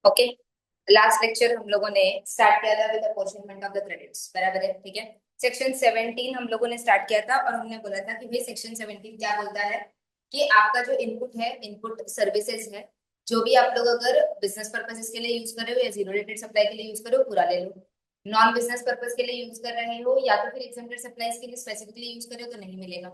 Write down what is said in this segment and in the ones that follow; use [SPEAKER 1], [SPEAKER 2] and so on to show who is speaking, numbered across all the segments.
[SPEAKER 1] Okay. Last lecture हम लोगों ने स्टार्ट किया था विद अपॉर्चुनिमेंट ऑफ द क्रेडिट्स, बराबर है, ठीक है। सेक्शन 17 हम लोगों ने स्टार्ट किया था और हमने बोला था कि भाई सेक्शन 17 क्या बोलता है कि आपका जो इनपुट है, इनपुट सर्विसेज है, जो भी आप लोग अगर बिजनेस पर्पसेस के लिए यूज कर रहे हो या जीरो रेटेड सप्लाई के लिए यूज कर रहे हो पूरा ले लो। नॉन बिजनेस पर्पस के लिए यूज कर रहे हो या तो फिर एग्जेम्प्टेड सप्लाईज के लिए स्पेसिफिकली यूज कर रहे हो तो नहीं मिलेगा।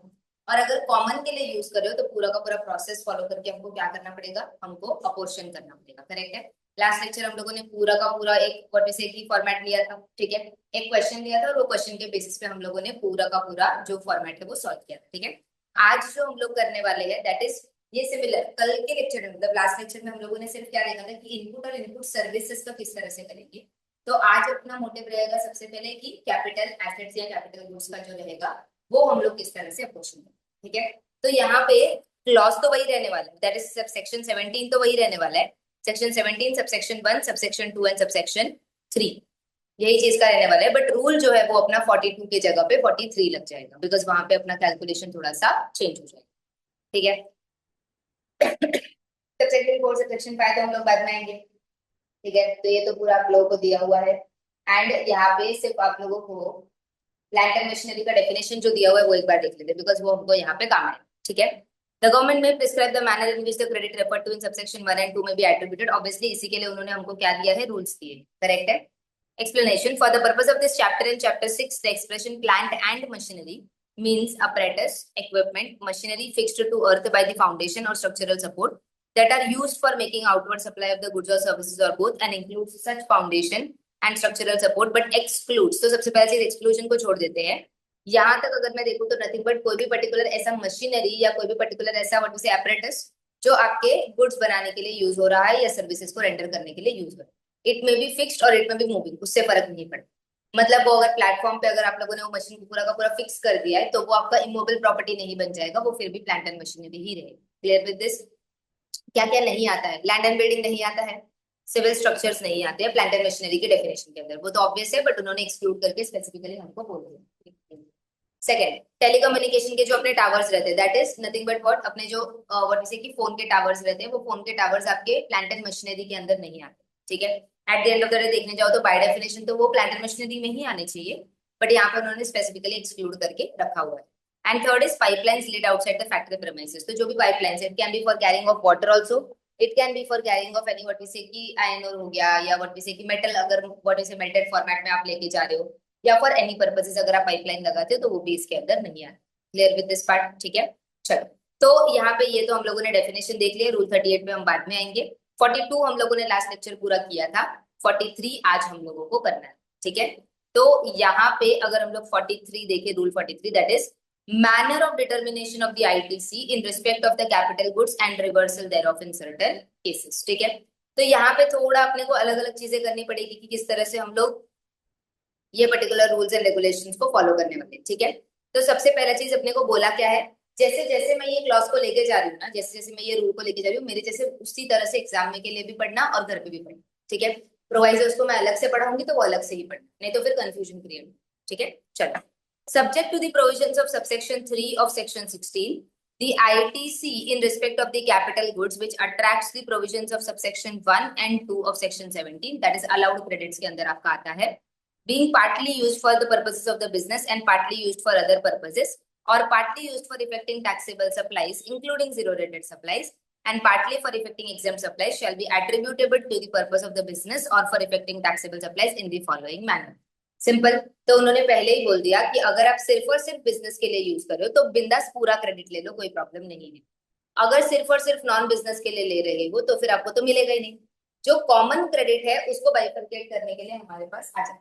[SPEAKER 1] और अगर कॉमन के लिए यूज कर रहे हो तो पूरा का पूरा प्रोसेस फॉलो करके हमको क्या करना पड़ेगा, हमको अपोर्शन करना पड़ेगा, करेक्ट है। लास्ट लेक्चर हम लोगों ने पूरा का पूरा एक व्हाट से की फॉर्मेट लिया था, ठीक है। एक क्वेश्चन लिया था और वो क्वेश्चन के बेसिस पे हम लोगों ने पूरा का पूरा जो फॉर्मेट है वो सॉल्व किया था, ठीक है। आज जो हम लोग करने वाले हैं दैट इज ये सिमिलर कल के लेक्चर में, मतलब लास्ट लेक्चर में हम लोगों ने सिर्फ क्या देखा था कि इनपुट और इनपुट सर्विसेज का किस तरह से करेंगे। तो आज अपना मोटिव रहेगा सबसे पहले कि कैपिटल एसेट्स या कैपिटल गुड्स का जो रहेगा वो हम लोग किस तरह से अप्रोच करेंगे, ठीक है। तो यहाँ पे क्लॉज तो वही रहने वाला है, दैट इज सेक्शन 17 तो वही रहने वाला है। Section 17 subsection 1 subsection 2 and subsection 3 यही चीज का रहने वाला है। बट रूल जो है वो अपना 42 की जगह पे 43 लग जाएगा, बिकॉज वहां पे अपना कैलकुलेशन थोड़ा सा चेंज हो जाएगा, ठीक है। सबसेक्शन 4 सबसेक्शन 5 तो हम लोग बाद में आएंगे, ठीक है। तो ये तो पूरा आप लोगों को दिया हुआ है एंड यहाँ पे सिर्फ आप लोगों को प्लांट एंड मशीनरी का डेफिनेशन जो दिया हुआ है वो एक बार देख लेते हैं, बिकॉज वो हमको यहाँ पे काम आए, ठीक है। द गवर्नमेंट में prescribe the manner in which the credit referred to in subsection 1 and 2 में बी एट्रीब्यूटेड, ऑब्वियसली इसी के लिए उन्होंने हमको क्या दिया है, रूल्स दिए, करेक्ट है। Explanation for the purpose of this chapter in chapter 6 the expression plant and machinery means apparatus equipment machinery fixed to earth by the foundation or structural support that are used for making outward supply of the goods or services or both and includes such foundation and structural support but excludes, तो सबसे पहले चीज exclusion को छोड़ देते हैं। यहाँ तक अगर मैं देखूँ तो नथिंग बट कोई भी पर्टिकुलर ऐसा मशीनरी या कोई भी पर्टिकुलर ऐसा व्हाट से apparatus जो आपके गुड्स बनाने के लिए यूज हो रहा है या सर्विसेज को रेंडर करने के लिए यूज हो रहा है। इट में बी फिक्स्ड और इट में बी मूविंग, उससे फर्क नहीं पड़ता। मतलब वो अगर प्लेटफॉर्म पे अगर आप लोगों ने वो मशीन को पूरा का पूरा फिक्स कर दिया है तो वो आपका इमोबल प्रॉपर्टी नहीं बन जाएगा, वो फिर भी प्लांट एंड मशीनरी ही रहेगी। Clear with this. क्या क्या नहीं आता है, लैंड एंड बिल्डिंग नहीं आता है, सिविल स्ट्रक्चर्स नहीं आते हैं प्लांट एंड मशीनरी के डेफिनेशन के अंदर, वो तो ऑब्वियस है बट उन्होंने एक्सक्लूड करके स्पेसिफिकली हमको बोल दिया। सेकेंड, टेलीकम्युनिकेशन के जो अपने टावर्स रहते हैं that is nothing but what, अपने जो व्हाट से कि फोन के टावर्स रहते हैं वो फोन के टावर्स आपके प्लांट एंड मशीनरी के अंदर नहीं आते, ठीक है। At the end of the day देखने जाओ तो बाय डेफिनेशन तो वो प्लांट एंड मशीनरी में ही आने चाहिए, बट यहाँ पे उन्होंने स्पेसिफिकली एक्सक्लूड करके रखा हुआ है। And third is pipelines laid outside the factory premises, तो जो भी pipelines it can be for carrying of water also, it can be for carrying of any what we say कि आयरन ओर हो गया या व्हाट वी से कि metal, अगर what we से मेल्टेड फॉर्मेट में आप लेके जा रहे हो या फॉर एनी पर्पसेस अगर आप पाइपलाइन लगाते हो तो वो भी इसके अंदर नहीं आते। क्लियर विद दिस पार्ट, ठीक है। चलो, तो यहाँ पे ये तो हम लोगों ने डेफिनेशन देख लिया, रूल 38 पे हम बाद में आएंगे। 42 हम लोगों ने लास्ट लेक्चर पूरा किया था, 43 आज हम लोगों को करना है, ठीक है। तो यहाँ पे अगर हम लोग 43 देखें, rule 43 that is manner of determination of the ITC in respect of the capital goods and reversal thereof in certain cases, ठीक है। तो यहाँ पे थोड़ा अपने को अलग अलग चीजें करनी पड़ेगी कि किस तरह से हम लोग ये पर्टिकुलर रूल्स एंड रेगुलेशंस को फॉलो करने वाले, ठीक है। तो सबसे पहला चीज अपने को बोला क्या है, जैसे जैसे मैं ये क्लॉज को लेके जा रही हूँ ना, जैसे जैसे मैं ये रूल को लेके जा रही हूँ मेरे जैसे उसी तरह से एग्जाम में के लिए भी पढ़ना और घर पे भी पढ़ना, ठीक है। प्रोवाइजर्स को मैं अलग से पढ़ाऊंगी तो वो अलग से ही पढ़ना, नहीं तो फिर कंफ्यूजन क्रिएट, ठीक है। चलो, subject to the provisions of subsection 3 of section 16 the ITC in respect of the capital goods which attracts the provisions of subsection 1 and 2 of section 17 that is allowed credits के अंदर आपका आता है, being partly used for the purposes of the business and partly used for other purposes or partly used for effecting taxable supplies including zero rated supplies and partly for effecting exempt supplies shall be attributable to the purpose of the business or for effecting taxable supplies in the following manner. Simple, तो उन्होंने पहले ही बोल दिया कि अगर आप सिर्फ और सिर्फ बिजनेस के लिए यूज कर रहे हो तो बिंदास पूरा क्रेडिट ले लो, कोई प्रॉब्लम नहीं है। अगर सिर्फ और सिर्फ नॉन बिजनेस के लिए ले रहे हो तो फिर आपको तो मिलेगा ही नहीं। जो कॉमन क्रेडिट है उसको बाइफरकेट करने के लिए हमारे पास आ जाए,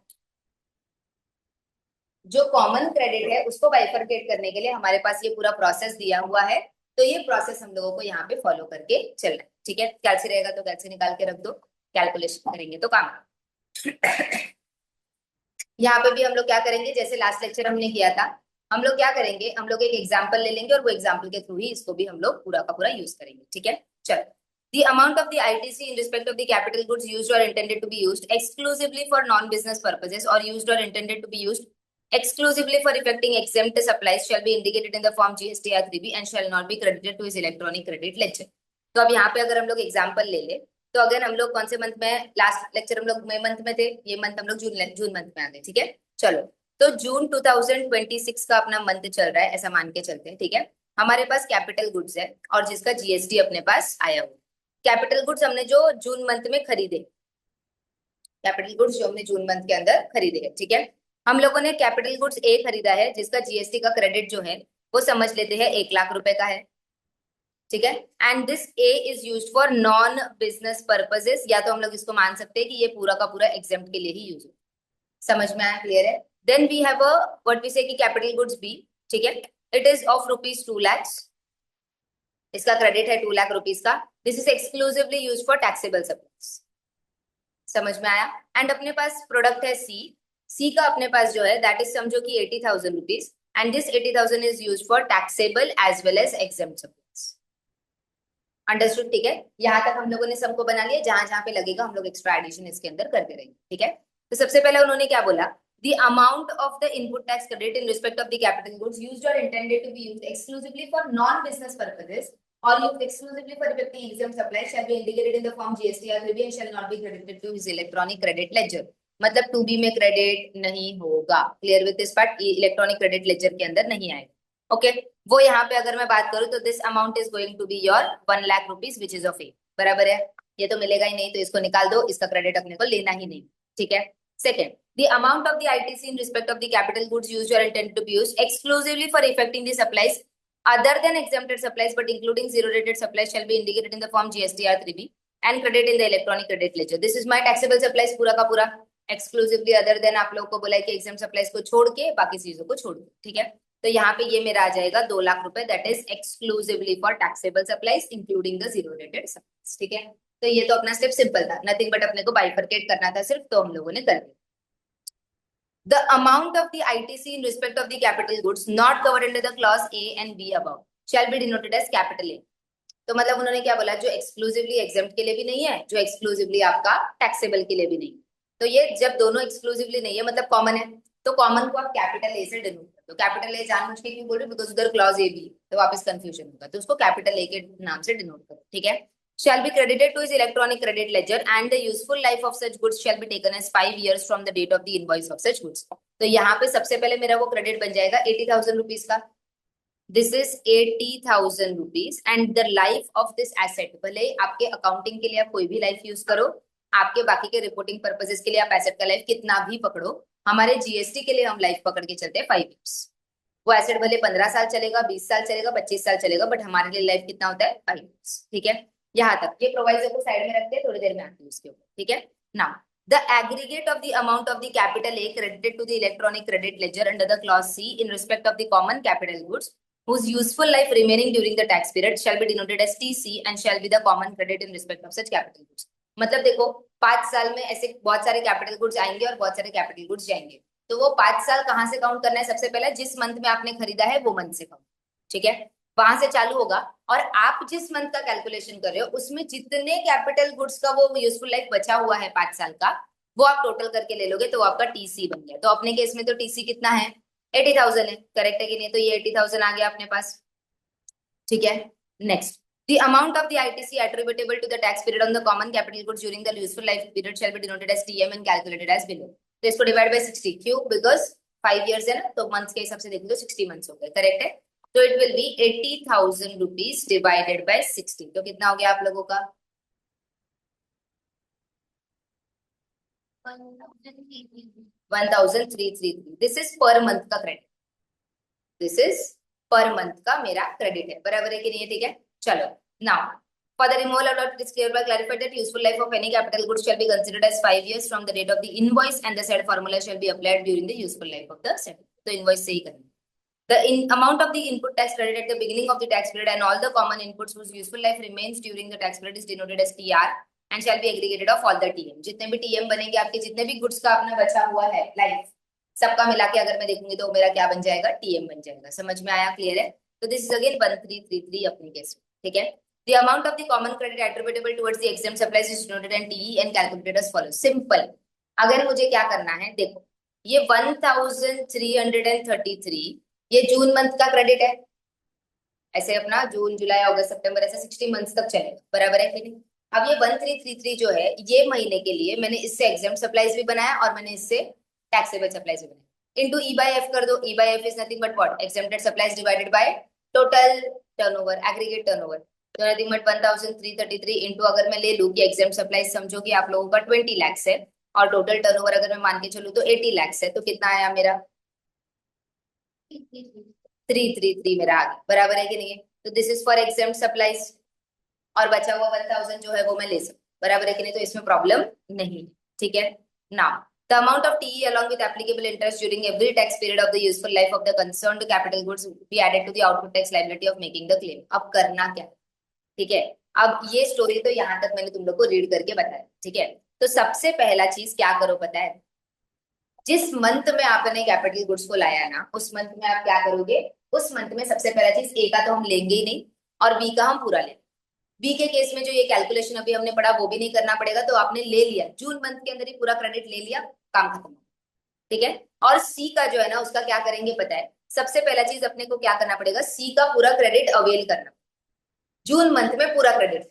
[SPEAKER 1] जो कॉमन क्रेडिट है उसको बाइफरकेट करने के लिए हमारे पास ये पूरा प्रोसेस दिया हुआ है। तो ये प्रोसेस हम लोगों को यहाँ पे फॉलो करके चलना है, ठीक है। कैलसी रहेगा तो कैलसी निकाल के रख दो, कैलकुलेशन करेंगे तो काम। यहाँ पे भी हम लोग क्या करेंगे, जैसे लास्ट लेक्चर हमने किया था, हम लोग क्या करेंगे, हम लोग एक एग्जाम्पल ले लेंगे और वो एग्जाम्पल के थ्रू ही इसको भी हम लोग पूरा का पूरा यूज करेंगे, ठीक है। चलो, the amount of the ITC in respect of the capital goods used or intended to be used exclusively for non-business purposes or used or intended to be used exclusively for effecting exempt supplies shall be indicated in the form GSTR 3B and shall not be credited to his electronic credit ledger। तो अब यहाँ पे अगर हम लोग example ले ले तो अगेन हम लोग कौन से मंथ में, लास्ट लेक्चर हम लोग मई मंथ में थे, ये मंथ हम लोग जून मंथ में आ गए, ठीक है। चलो, तो जून 2026 का अपना मंथ चल रहा है, ऐसा मान के चलते हैं, ठीक है। हमारे पास कैपिटल गुड्स है और जिसका जीएसटी अपने पास आया हुआ। कैपिटल गुड्स हमने जो जून मंथ में खरीदे, कैपिटल गुड्स जो हमने जून मंथ के अंदर खरीदे हैं, ठीक है। हम लोगों ने कैपिटल गुड्स ए खरीदा है जिसका जीएसटी का क्रेडिट जो है वो समझ लेते हैं 1 लाख रुपए का है, ठीक है। And this A is used for non business purposes, या तो हम लोग इसको मान सकते हैं कि ये पूरा का पूरा एग्जाम्प्ट के लिए ही यूज हो। समझ में आया, क्लियर है। Then we have a what we say कि कैपिटल गुड्स बी, ठीक है। इट इज ऑफ ₹2 लाख, इसका क्रेडिट है 2 लाख रुपीज का। This is exclusively use for taxable supplies. समझ में आया। एंड अपने पास प्रोडक्ट है सी, सी का अपने पास जो है दैट इज समझो कि 80,000 rupees, and this 80,000 is use for taxable as well as exempt supplies. Understood, ठीक है। यहाँ तक हम लोगों ने सबको बना लिया, जहां जहां पे लगेगा हम लोग एक्स्ट्रा एडिशन इसके अंदर करते रहेंगे, ठीक है। तो सबसे पहले उन्होंने क्या बोला, the amount of the input tax credit in respect of the capital goods used or intended to be used exclusively for non-business purposes or used exclusively for effecting exempt supplies shall be indicated in the form GST or 3B and shall not be credited to his electronic credit ledger। मतलब 2B में credit नहीं होगा, clear with this part, electronic credit ledger के अंदर नहीं आएगा, okay. वो यहाँ पे अगर मैं बात करूँ तो this amount is going to be your 1 lakh rupees which is of a, बराबर है। ये तो मिलेगा ही नहीं, तो इसको निकाल दो, इसका क्रेडिट अपने को लेना ही नहीं, ठीक है। Second, the amount of the ITC in respect of the capital goods used or intended to be used exclusively for effecting the supplies other than exempted supplies but including zero rated supplies shall be indicated in the form GSTR 3B and credit in the electronic credit ledger। This is my taxable supplies पूरा का पूरा, exclusively other than आप लोगों को बोला है कि exempt supplies को छोड़ के बाकी चीजों को छोड़ दो, ठीक है। तो यहाँ पे ये मेरा आ जाएगा 2 लाख रुपए, that is exclusively for taxable supplies including the zero rated supplies, ठीक है। तो ये तो अपना स्टेप सिंपल था, नथिंग बट अपने को बाइफरकेट करना था सिर्फ, तो हम लोगों ने कर दिया। The amount of the ITC in respect of the capital goods not covered under the clause A and B above shall be denoted as capital A। तो मतलब उन्होंने क्या बोला, जो एक्सक्लूसिवली एग्जाम्प्ट के लिए भी नहीं है, जो एक्सक्लूसिवली आपका टैक्सेबल के लिए भी नहीं। तो ये जब दोनों एक्सक्लूसिवली नहीं है मतलब कॉमन है, तो कॉमन को आप कैपिटल ए से डिनोट कर दो। कैपिटल ए जानबूझ के क्यों बोल रहे हो, बिकॉज उधर क्लॉज ए भी, तो वापस कंफ्यूजन होगा, तो उसको कैपिटल ए के नाम से डिनोट करो, ठीक है। shall be credited to his electronic credit ledger and the useful life of such goods shall be taken as 5 years from the date of the invoice of such goods। तो यहाँ पे सबसे पहले मेरा वो क्रेडिट बन जाएगा 80,000 रुपीज का, this is 80,000 rupees and the life of this asset, भले आपके अकाउंटिंग के लिए आप कोई भी लाइफ यूज करो, आपके बाकी के रिपोर्टिंग पर्पजेस के लिए आप एसेट का लाइफ कितना भी पकड़ो, हमारे जीएसटी के लिए हम लाइफ पकड़ के चलते हैं 5 years। वो एसेट भले 15 साल चलेगा, 20 साल चलेगा, 25 साल चलेगा, बट हमारे लिए लाइफ कितना होता है 5 years, ठीक है। यहाँ तक ये प्रोवाइजर को साइड में रखते हैं, थोड़ी देर में आती है उसके ऊपर, ठीक है। Now the aggregate of the amount of the capital A credited to the electronic credit ledger under the clause C in respect of the common capital goods whose useful life remaining during the tax period shall be denoted as TC and shall be the common credit in respect of such capital goods। मतलब देखो 5 साल में ऐसे बहुत सारे capital goods आएंगे और बहुत सारे कैपिटल गुड्स जाएंगे, तो वो 5 साल कहाँ से काउंट करना है, सबसे पहले जिस मंथ में आपने खरीदा है वो मंथ से काउंट, ठीक है, वहां से चालू होगा। और आप जिस मंथ का कैलकुलेशन कर रहे हो उसमें जितने कैपिटल गुड्स का वो यूजफुल लाइफ बचा हुआ है 5 साल का, वो आप टोटल करके ले लोगे, तो वो आपका टीसी बन गया। तो अपने केस में तो टीसी कितना है, 80,000 है, करेक्ट है कि नहीं, तो ये 80,000 आ गया अपने पास, ठीक है। Next, the amount of the ITC attributable to the tax period on the common capital goods during the useful life period shall be denoted as TM and calculated as below। तो इसको डिवाइड बाय 60, क्यों, because 5 years है ना, तो months के हिसाब से देखो तो 60 मंथ्स हो गए, करेक्ट है। तो it will be 80,000 rupees divided by 60, तो कितना हो गया आप लोगों का 1,333। दिस इज पर मंथ का credit, this is per month का मेरा क्रेडिट है, बराबर है कि नहीं है, ठीक है। चलो, now for the removal of it is clearly clarified that useful life of any capital goods shall be considered as 5 years from the date of the invoice and the said formula shall be applied during the useful life of the said। तो invoice से ही करेंगे। The amount of the input tax credit at the beginning of the tax period and all the common inputs whose useful life remains during the tax period is denoted as TR and shall be aggregated of all the TM। जितने भी TM बनेंगे आपके, जितने भी goods का अपना बचा हुआ है लाइफ, सबका मिला के अगर मैं देखूंगी तो मेरा क्या बन जाएगा, TM बन जाएगा। समझ में आया, क्लियर है। तो दिस इज अगेन 1333 अपने केस में, ठीक है। The amount of the common credit attributable towards the exempt supplies is denoted in TE and calculated as follows। Simple। अगर मुझे क्या करना है, देखो ये 1333 ये जून मंथ का क्रेडिट है, ऐसे अपना जून जुलाई अगस्त सितंबर ऐसे 60 मंथ्स तक चलेगा, बराबर है कि नहीं। अब ये 1333 जो है, ये महीने के लिए मैंने इससे एग्जाम सप्लाईज भी बनाया और मैंने इससे टैक्सेबल सप्लाईज भी बनाया। इनटू ई बाय एफ कर दो। ई bye F is nothing but what, exempted supplies divided by total turnover, aggregate turnover. तो नथिंग बट 1333 इंटू, अगर मैं ले लूं कि एग्जाम सप्लाईज समझो कि आप लोगों का 20 lakhs है और टोटल टर्नओवर अगर मैं मान के चलूं तो 80 lakhs है, तो कितना आया मेरा 333 मेरा आ गया, बराबर है कि नहीं है? तो this is for exam supplies और बचा हुआ 1000 जो है वो मैं ले सकूं, बराबर है कि नहीं? तो इसमें प्रॉब्लम नहीं है, ठीक है। Now the amount of TE along with applicable interest during every tax period of the useful life of the concerned capital goods will be added to the output tax liability of making the claim। अब करना क्या, ठीक है। अब ये story तो यहाँ तक मैंने तुम लोग को रीड करके बताया, ठीक है। तो सबसे पहला चीज क्या करो पता है, जिस मंथ में आपने कैपिटल गुड्स को लाया ना, उस मंथ में आप क्या करोगे, उस मंथ में सबसे पहला चीज ए का तो हम लेंगे ही नहीं और बी का हम पूरा लेंगे। बी के केस में जो ये कैलकुलेशन अभी हमने पढ़ा वो भी नहीं करना पड़ेगा, तो आपने ले लिया जून मंथ के अंदर ही पूरा क्रेडिट ले लिया, काम खत्म, ठीक है। और सी का जो है ना, उसका क्या करेंगे पता है, सबसे पहला चीज अपने को क्या करना पड़ेगा, सी का पूरा क्रेडिट अवेल करना। जून मंथ में पूरा क्रेडिट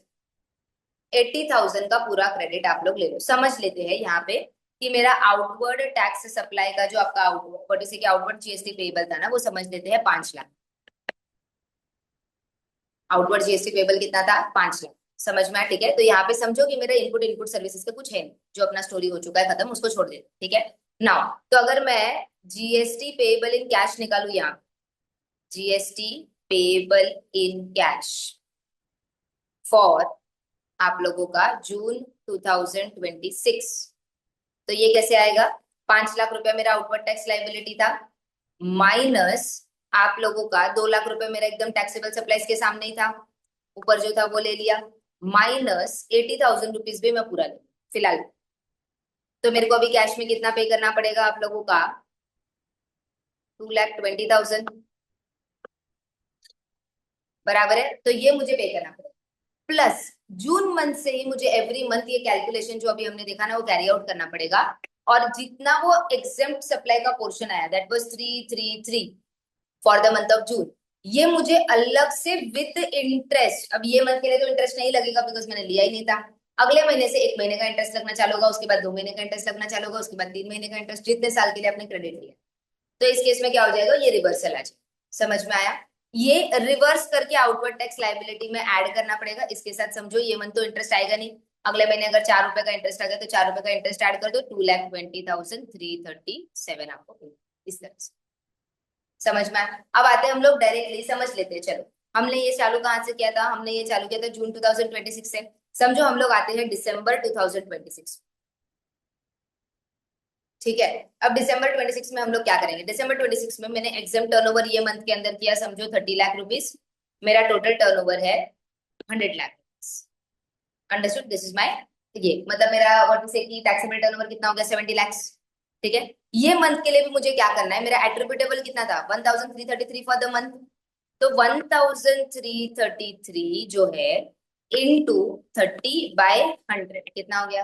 [SPEAKER 1] 80,000 का पूरा क्रेडिट आप लोग ले लो। समझ लेते हैं यहाँ पे कि मेरा आउटवर्ड टैक्स सप्लाई का जो आपका आउटवर्ड जैसे कि आउटवर्ड जीएसटी पेबल था ना, वो समझ लेते हैं 5 लाख। आउटवर्ड जीएसटी पेबल कितना था, 5 लाख। समझ में आया, ठीक है। तो यहाँ पे समझो कि मेरा इनपुट इनपुट सर्विसेज का कुछ है नहीं, जो अपना स्टोरी हो चुका है खत्म, उसको छोड़ दे, ठीक है। नाउ तो अगर मैं जीएसटी पेबल इन कैश निकालू, यहाँ GST payable in cash for आप लोगों का जून 2026, तो ये कैसे आएगा, 5 लाख रुपया मेरा आउटवर्ड टैक्स लाइबिलिटी था, माइनस आप लोगों का 2 लाख रुपए मेरा एकदम टैक्सेबल सप्लाईज के सामने ही था, ऊपर जो था वो ले लिया, माइनस 80,000 रुपीज भी मैं पूरा ले फिलहाल। तो मेरे को अभी कैश में कितना पे करना पड़ेगा आप लोगों का, 2,20,000, बराबर है। तो ये मुझे पे करना पड़ेगा, प्लस जून मंथ से ही मुझे एवरी मंथ ये कैलकुलेशन जो अभी हमने देखा ना वो कैरी आउट करना पड़ेगा। और जितना वो एग्जेम्प्ट सप्लाई का पोर्शन आया, that was 333 for the month of June, ये मुझे अलग से विद इंटरेस्ट, अब ये मंथ के लिए तो इंटरेस्ट नहीं लगेगा बिकॉज मैंने लिया ही नहीं था, अगले महीने से 1 महीने का इंटरेस्ट लगना चालू होगा, उसके बाद 2 महीने का इंटरेस्ट लगना चालू होगा, उसके बाद 3 महीने का इंटरेस्ट, जितने साल के लिए आपने क्रेडिट लिया। तो इस केस में क्या हो जाएगा, ये रिवर्सल आ जाएगा। समझ में आया? ये रिवर्स करके आउटवर्ड टैक्स लाइबिलिटी में ऐड करना पड़ेगा। इसके साथ समझो ये मंथ तो इंटरेस्ट आएगा नहीं, अगले महीने अगर 4 रुपए का इंटरेस्ट आ गया तो 4 रुपए का इंटरेस्ट ऐड कर दो, 2,20,337 आपको इस तरह से। समझ में आया? अब आते हैं हम लोग डायरेक्टली समझ लेते हैं। चलो, हमने ये चालू कहाँ से किया था, हमने ये चालू किया था जून 2026 से। समझो हम लोग आते हैं दिसंबर 2026, ठीक है। अब दिसंबर 26 में हम लोग क्या करेंगे, दिसंबर 26 में मैंने एग्जाम टर्नओवर ये मंथ के अंदर किया, समझो 30 लाख रुपीज, मेरा टोटल टर्नओवर है 100 lakh. Understood, this is my, ये मतलब मेरा व्हाट से कि टैक्सेबल टर्नओवर कितना हो गया, 70 lakhs, ठीक है। ये मंथ के लिए भी मुझे क्या करना है, मेरा एट्रिब्यूटेबल कितना था, 1333 फॉर द मंथ। तो 1333 जो है इनटू 30/100 कितना हो गया,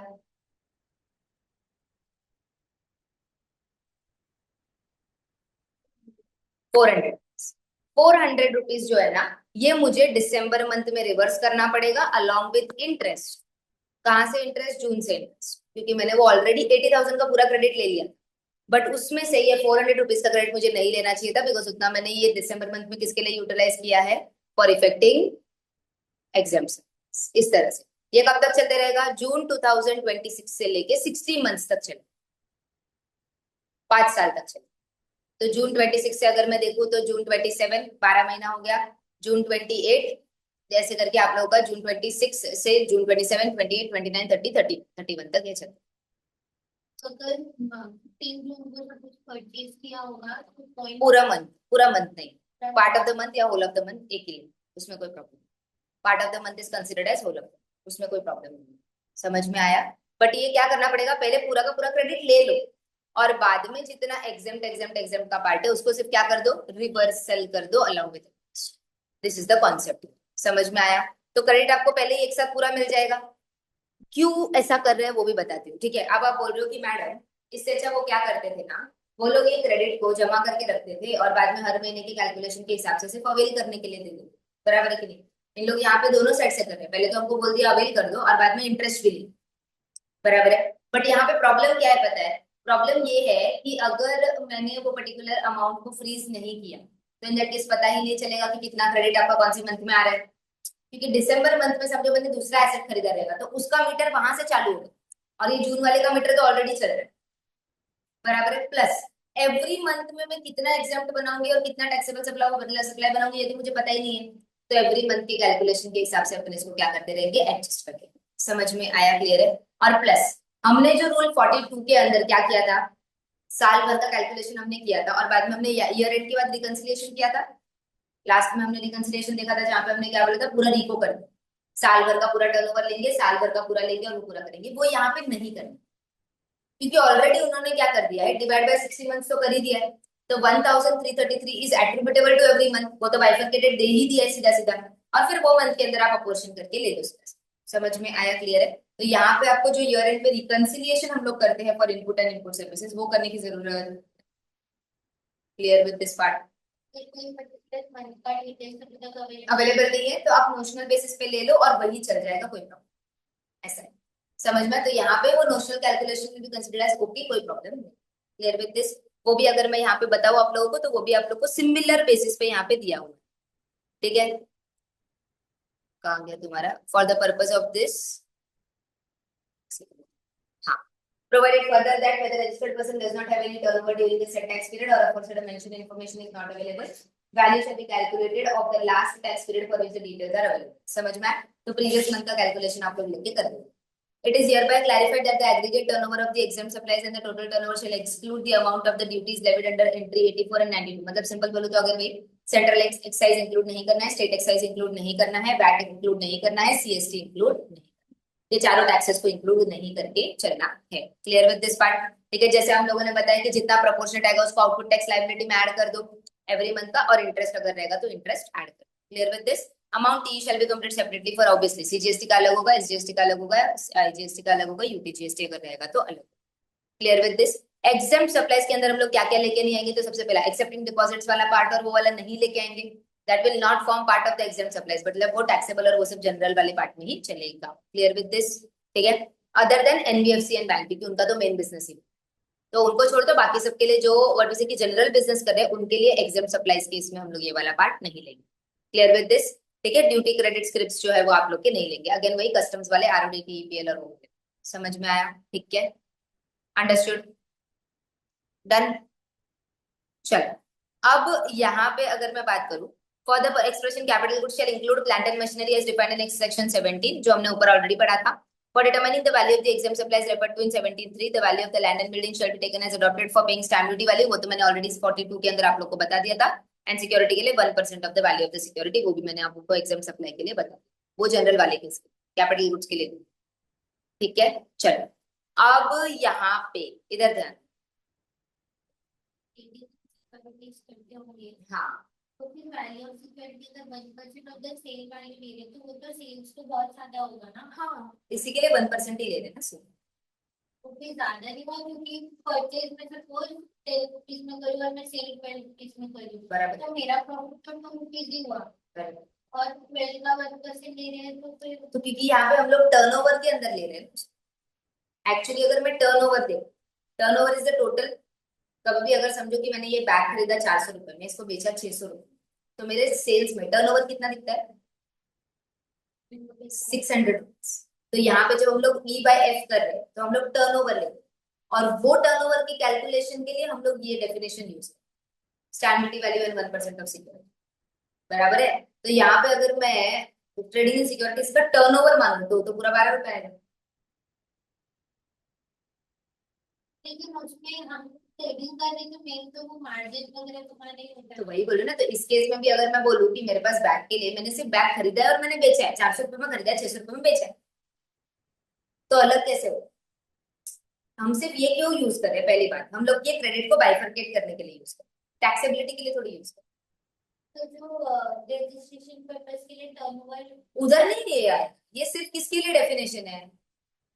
[SPEAKER 1] 400। 400 रुपीज जो है ना, ये मुझे दिसंबर मंथ में रिवर्स करना पड़ेगा अलॉन्ग विथ इंटरेस्ट। कहाँ से इंटरेस्ट, जून से इंटरेस्ट, क्योंकि मैंने वो ऑलरेडी 80,000 का पूरा क्रेडिट ले लिया, बट उसमें से ये 400 रुपीज का क्रेडिट मुझे नहीं लेना चाहिए था, बिकॉज उतना मैंने ये दिसंबर मंथ में किसके लिए यूटिलाइज किया है, फॉर इफेक्टिंग एग्जाम्स। इस तरह से ये कब तक चलते रहेगा, जून 2026 से लेके 60 मंथ्स तक चले, 5 साल तक चले। तो जून 26 से अगर मैं देखूं तो जून 27, 12 महीना हो गया, जून 28, जैसे करके आप लोगों का जून 26 से जून 27, 28, 29, 30, 31 तक ये चलता।
[SPEAKER 2] तो अगर 3 जून को कुछ परचेज किया होगा तो
[SPEAKER 1] पूरा मंथ नहीं, पार्ट ऑफ द मंथ या होल ऑफ द मंथ एक ही, उसमें कोई problem. Part of the month is considered as whole of the, उसमें कोई प्रॉब्लम नहीं। समझ में आया? बट ये क्या करना पड़ेगा, पहले पूरा का पूरा क्रेडिट ले लो और बाद में जितना एग्जाम्प्ट का पार्ट है उसको सिर्फ क्या कर दो, रिवर्सल कर दो along with. This is the concept. समझ में आया? तो क्रेडिट आपको पहले ही एक साथ पूरा मिल जाएगा। क्यों ऐसा कर रहे हैं वो भी बताती हूँ, ठीक है। अब आप बोल रहे हो कि मैडम इससे अच्छा वो क्या करते थे ना, वो लोग ये क्रेडिट को जमा करके रखते थे और बाद में हर महीने की कैलकुलेशन के हिसाब से सिर्फ अवेल करने के लिए देते थे, बराबर है कि नहीं? इन लोग यहाँ पे दोनों साइड से कर रहे हैं, पहले तो हमको बोल दिया अवेल कर दो और बाद में इंटरेस्ट भी ली, बराबर है। बट यहाँ पे प्रॉब्लम क्या है पता है, प्रॉब्लम ये है कि अगर मैंने वो पर्टिकुलर अमाउंट को फ्रीज नहीं किया तो इन दैट केस पता ही नहीं चलेगा कि कितना क्रेडिट आपका कौन सी मंथ में आ रहा है, क्योंकि दिसंबर मंथ में समझो मैंने दूसरा एसेट खरीदा रहेगा तो उसका मीटर वहां से चालू होगा, और ये जून वाले का मीटर तो ऑलरेडी चल रहा है, बराबर है। प्लस एवरी मंथ में मैं कितना एग्जाम्प्ट बनाऊंगी और कितना टैक्सेबल सप्लाई बनाऊंगी ये तो मुझे पता ही नहीं है, तो एवरी मंथ के कैलकुलेशन के हिसाब से अपन इसको क्या करते रहेंगे, एडजस्ट करके। समझ में आया, क्लियर है। और प्लस हमने जो रूल 42 के अंदर क्या किया था, साल भर का कैलकुलेशन हमने किया था और बाद में हमने ईयर एंड के बाद रिकंसिलिएशन किया था। लास्ट में हमने रिकंसिलिएशन देखा था जहां पे हमने क्या बोला था, पूरा रिको कर दिया, साल भर का पूरा टर्नओवर लेंगे, साल भर का पूरा लेंगे और वो पूरा करेंगे, वो यहाँ पे नहीं करेंगे, क्योंकि ऑलरेडी उन्होंने क्या कर दिया है, डिवाइड बाय 60 मंथ्स तो कर ही दिया है। तो 1333 is attributable to every month, वो तो बाइफरकेटेड दे ही दिया है सीधा सीधा, और फिर वो मंथ के अंदर आप अपोर्शन करके ले लो उसका। समझ में आया, क्लियर है। तो यहाँ पे आपको जो ईयर एंड पे रिकंसिलिएशन हम लोग करते हैं for input and input services वो करने की जरूरत है। Clear with this part.
[SPEAKER 2] कोई पर्टिकुलर मंथ का डिटेल्स अभी तक
[SPEAKER 1] अवेलेबल नहीं है तो आप नोशनल बेसिस पे ले लो और वही चल जाएगा, कोई प्रॉब्लम ऐसा है। समझ में, तो यहाँ पे वो नोशनल कैलकुलेशन में भी कंसिडर एज ओके, कोई प्रॉब्लम नहीं। Clear with this. वो भी अगर मैं यहाँ पे बताऊँ आप लोगों को तो वो भी आप लोग को सिमिलर बेसिस पे यहाँ पे दिया हुआ है, ठीक है। कहाँ गया तुम्हारा, for the purpose of this, हाँ, provided further that whether registered person does not have any turnover during the said tax period or aforesaid mentioned information is not available, value shall be calculated of the last tax period for which the details are available। समझ में आया? तो previous month का calculation आप लोग लेके कर देंगे। It is hereby clarified that the aggregate turnover of the exempt supplies and the total turnover shall exclude the amount of the duties levied under entry 84 and 92। मतलब सिंपल बोलो तो अगर भाई सेंट्रल एक्साइज इंक्लूड नहीं करना है, state excise include नहीं करना है, वैट इंक्लूड नहीं करना है, सीएसटी इंक्लूड नहीं, ये चारों टैक्सेस को इंक्लूड नहीं करके चलना है। क्लियर विद दिस पार्ट, ठीक है। जैसे हम लोगों ने बताया कि जितना प्रोपोर्शनेट आएगा उसको आउटपुट टैक्स लायबिलिटी में ऐड कर दो एवरी मंथ का, और इंटरेस्ट अगर रहेगा तो इंटरेस्ट ऐड कर। Clear with this. Amount T shell be computed separately for obviously CGST का अलग होगा, एसजीएसटी का अलग होगा, आईजीएसटी का अलग होगा, यूटीजीएसटी अगर रहेगा तो अलग। Clear with this. Exempt supplies के अंदर हम लोग क्या क्या लेके नहीं आएंगे, तो सबसे पहला एक्सेप्टिंग डिपॉजिट्स वाला पार्ट और वो वाला नहीं लेके आएंगे, that will not form part of the exempt supplies, मतलब वो टैक्सेबल और वो सब जनरल वाले पार्ट में ही चलेगा। क्लियर विद दिस, ठीक है। Other than NBFC and bank, क्योंकि उनका तो मेन बिजनेस ही, तो उनको छोड़ दो, बाकी सबके लिए जो व्हाट की जनरल बिजनेस कर रहे हैं उनके लिए एग्जाम सप्लाईज के इसमें हम लोग ये वाला पार्ट नहीं लेंगे। क्लियर विद दिस, ठीक है। ड्यूटी क्रेडिट स्क्रिप्ट जो है वो आप लोग के नहीं लेंगे, अगेन वही कस्टम्स वाले आरओडी की ईपीएल और वो। समझ में आया, ठीक है, अंडरस्टूड, डन। चलो अब यहाँ पे अगर मैं बात करूं, for the expression capital goods shall include plant and machinery as defined in section 17 जो हमने ऊपर ऑलरेडी पढ़ा था। For determining the value of the exempt supplies referred to in 17(3), the value of the land and building shall be taken as adopted for paying stamp duty value, वो तो मैंने already 42 के अंदर आप लोग को बता दिया था। एंड सिक्योरिटी के लिए 1% of the value of the security, वो भी मैंने आपको exempt सप्लाई के लिए बता दिया, वो जनरल वाले के कैपिटल गुड्स के लिए, ठीक है। चलो अब यहाँ पे इधर ध्यान, हाँ
[SPEAKER 2] तो फिर वैल्यू ऑफ सिक्योरिटी अगर 1% ऑफ द सेल वैल्यू ले रहे तो वो तो सेल्स तो बहुत ज्यादा होगा ना।
[SPEAKER 1] हाँ, इसी के लिए 1% ही ले लेना सो।
[SPEAKER 2] तो फिर ज्यादा नहीं हुआ क्योंकि परचेज में सपोज 10 रुपीज में करी और मैं सेल 12 रुपीज में करी,
[SPEAKER 1] बराबर,
[SPEAKER 2] तो मेरा प्रॉफिट तो 2 रुपीज ही हुआ,
[SPEAKER 1] बराबर।
[SPEAKER 2] और 12 का 1% ले रहे हैं तो फिर
[SPEAKER 1] तो क्योंकि यहाँ पे हम लोग टर्नओवर के अंदर ले रहे हैं, एक्चुअली अगर मैं turnover they, turnover is the total, कभी भी अगर समझो कि मैंने ये बैग खरीदा 400 रुपए में, इसको बेचा 600 रुपए, तो मेरे सेल्स में टर्नओवर कितना दिखता है, 600 रुपीज। तो यहाँ पे जब हम लोग ई बाय एफ कर रहे हैं तो हम लोग टर्नओवर ले रहे हैं, और वो टर्नओवर के कैलकुलेशन के लिए हम लोग ये डेफिनेशन यूज करें, stand duty value and 1% of security, बराबर है। तो यहाँ पे अगर मैं ट्रेडिंग इन सिक्योरिटीज का टर्नओवर मानू तो पूरा 12 रुपए आएगा।
[SPEAKER 2] लेकिन उसमें हम ट्रेडिंग कर रहे तो मेन तो वो मार्जिन वगैरह तुम्हारा नहीं होता
[SPEAKER 1] तो
[SPEAKER 2] है।
[SPEAKER 1] वही बोलू ना, तो इस केस में भी अगर मैं बोलूँ कि मेरे पास बैग के लिए मैंने सिर्फ बैग खरीदा है और मैंने बेचा है, 400 रुपए में खरीदा है, 600 रुपए में बेचा है, तो अलग कैसे हो। हम सिर्फ ये क्यों यूज कर रहे हैं, पहली बात हम लोग ये क्रेडिट को बाइफरकेट करने के लिए यूज कर, टैक्सेबिलिटी के लिए थोड़ी यूज कर,
[SPEAKER 2] तो जो रजिस्ट्रेशन पर्पस के लिए टर्नओवर
[SPEAKER 1] उधर नहीं है यार, ये सिर्फ किसके लिए डेफिनेशन है,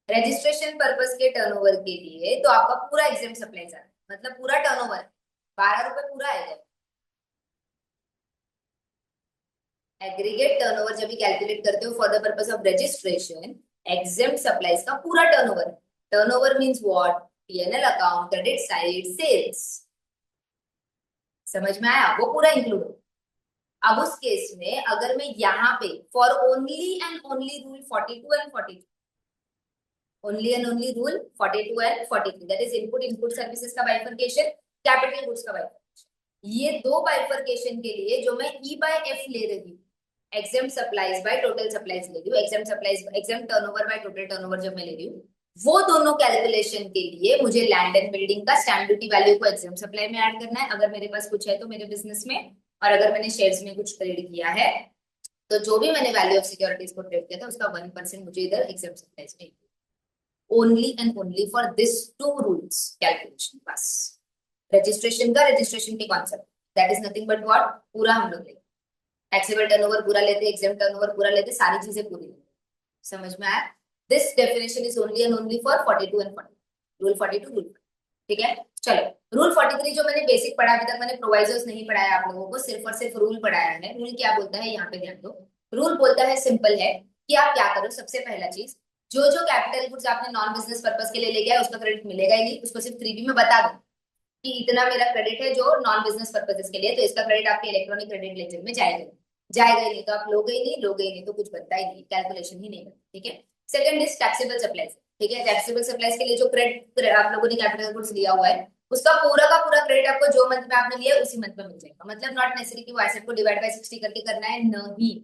[SPEAKER 1] रजिस्ट्रेशन पर्पस के टर्नओवर के लिए, तो आपका पूरा एग्जाम सप्लाई जाता है, मतलब पूरा टर्नओवर 12 रुपए पूरा आएगा, एग्रीगेट टर्नओवर जब भी कैलकुलेट करते हो for the purpose of registration, exempt supplies का पूरा turnover. Turnover means what? PNL account, credit side, sales. समझ में आया? वो पूरा इंक्लूड हो। अब उस केस में अगर मैं यहाँ पे for only and only rule 42 and 43, only and only rule 42 and 43, that is input services का बाइफरकेशन, कैपिटल गुड्स का बाइफरकेशन, ये दो बाइफरकेशन के लिए जो मैं ई बाय एफ ले रही हूँ, exam supplies by total supplies ले रही हूँ, exam supplies exam turnover by total turnover जब मैं ले रही हूँ, वो दोनों कैलकुलेशन के लिए मुझे लैंड एंड बिल्डिंग का स्टैम्प ड्यूटी वैल्यू को एग्जाम सप्लाई में ऐड करना है, अगर मेरे पास कुछ है तो मेरे बिजनेस में, और अगर मैंने शेयर्स में कुछ ट्रेड किया है तो जो भी मैंने वैल्यू ऑफ सिक्योरिटीज को ट्रेड किया था उसका 1% मुझे इधर एग्जाम सप्लाईज में, only and only for this two rules calculation. बस रजिस्ट्रेशन का, रजिस्ट्रेशन के concept, that is nothing but what, पूरा हम लोग लेते, टैक्सेबल टर्नओवर पूरा लेते, एग्जाम टर्नओवर पूरा लेते, सारी चीजें पूरी लेते। समझ में आया? This definition is only and only for 42 and 40, rule 42 rule. ठीक है, चलो रूल 43 जो मैंने बेसिक पढ़ा, अभी तक मैंने प्रोवाइजर्स नहीं पढ़ाया आप लोगों को, सिर्फ और सिर्फ रूल पढ़ाया है। रूल क्या बोलता है यहाँ पे ध्यान दो। रूल बोलता है, सिंपल है कि आप क्या करो, सबसे पहला चीज, जो जो कैपिटल गुड्स आपने नॉन बिजनेस पर्पस के लिए ले गया उसका क्रेडिट मिलेगा ही नहीं, उसको सिर्फ 3B में बता दो कि इतना मेरा क्रेडिट है जो नॉन बिजनेस पर्पसेस के लिए, तो इसका क्रेडिट आपके इलेक्ट्रॉनिक क्रेडिट लेजर में जाएगा, जाएगा ही नहीं, तो आप लोगे ही नहीं, लोगे ही नहीं तो कुछ बनता ही नहीं, कैलकुलेशन ही नहीं बनता। ठीक है, सेकंड इज टैक्सेबल सप्लाईज। ठीक है, टैक्सेबल सप्लाईज के लिए जो क्रेडिट आप लोगों ने कैपिटल गुड्स लिया हुआ है उसका पूरा का पूरा क्रेडिट आपको जो मंथ में आपने लिया उसी मंथ में मिल जाएगा, मतलब नॉट नेसेसरी कि वो एसेट को डिवाइड बाय 60 करके करना है, नहीं।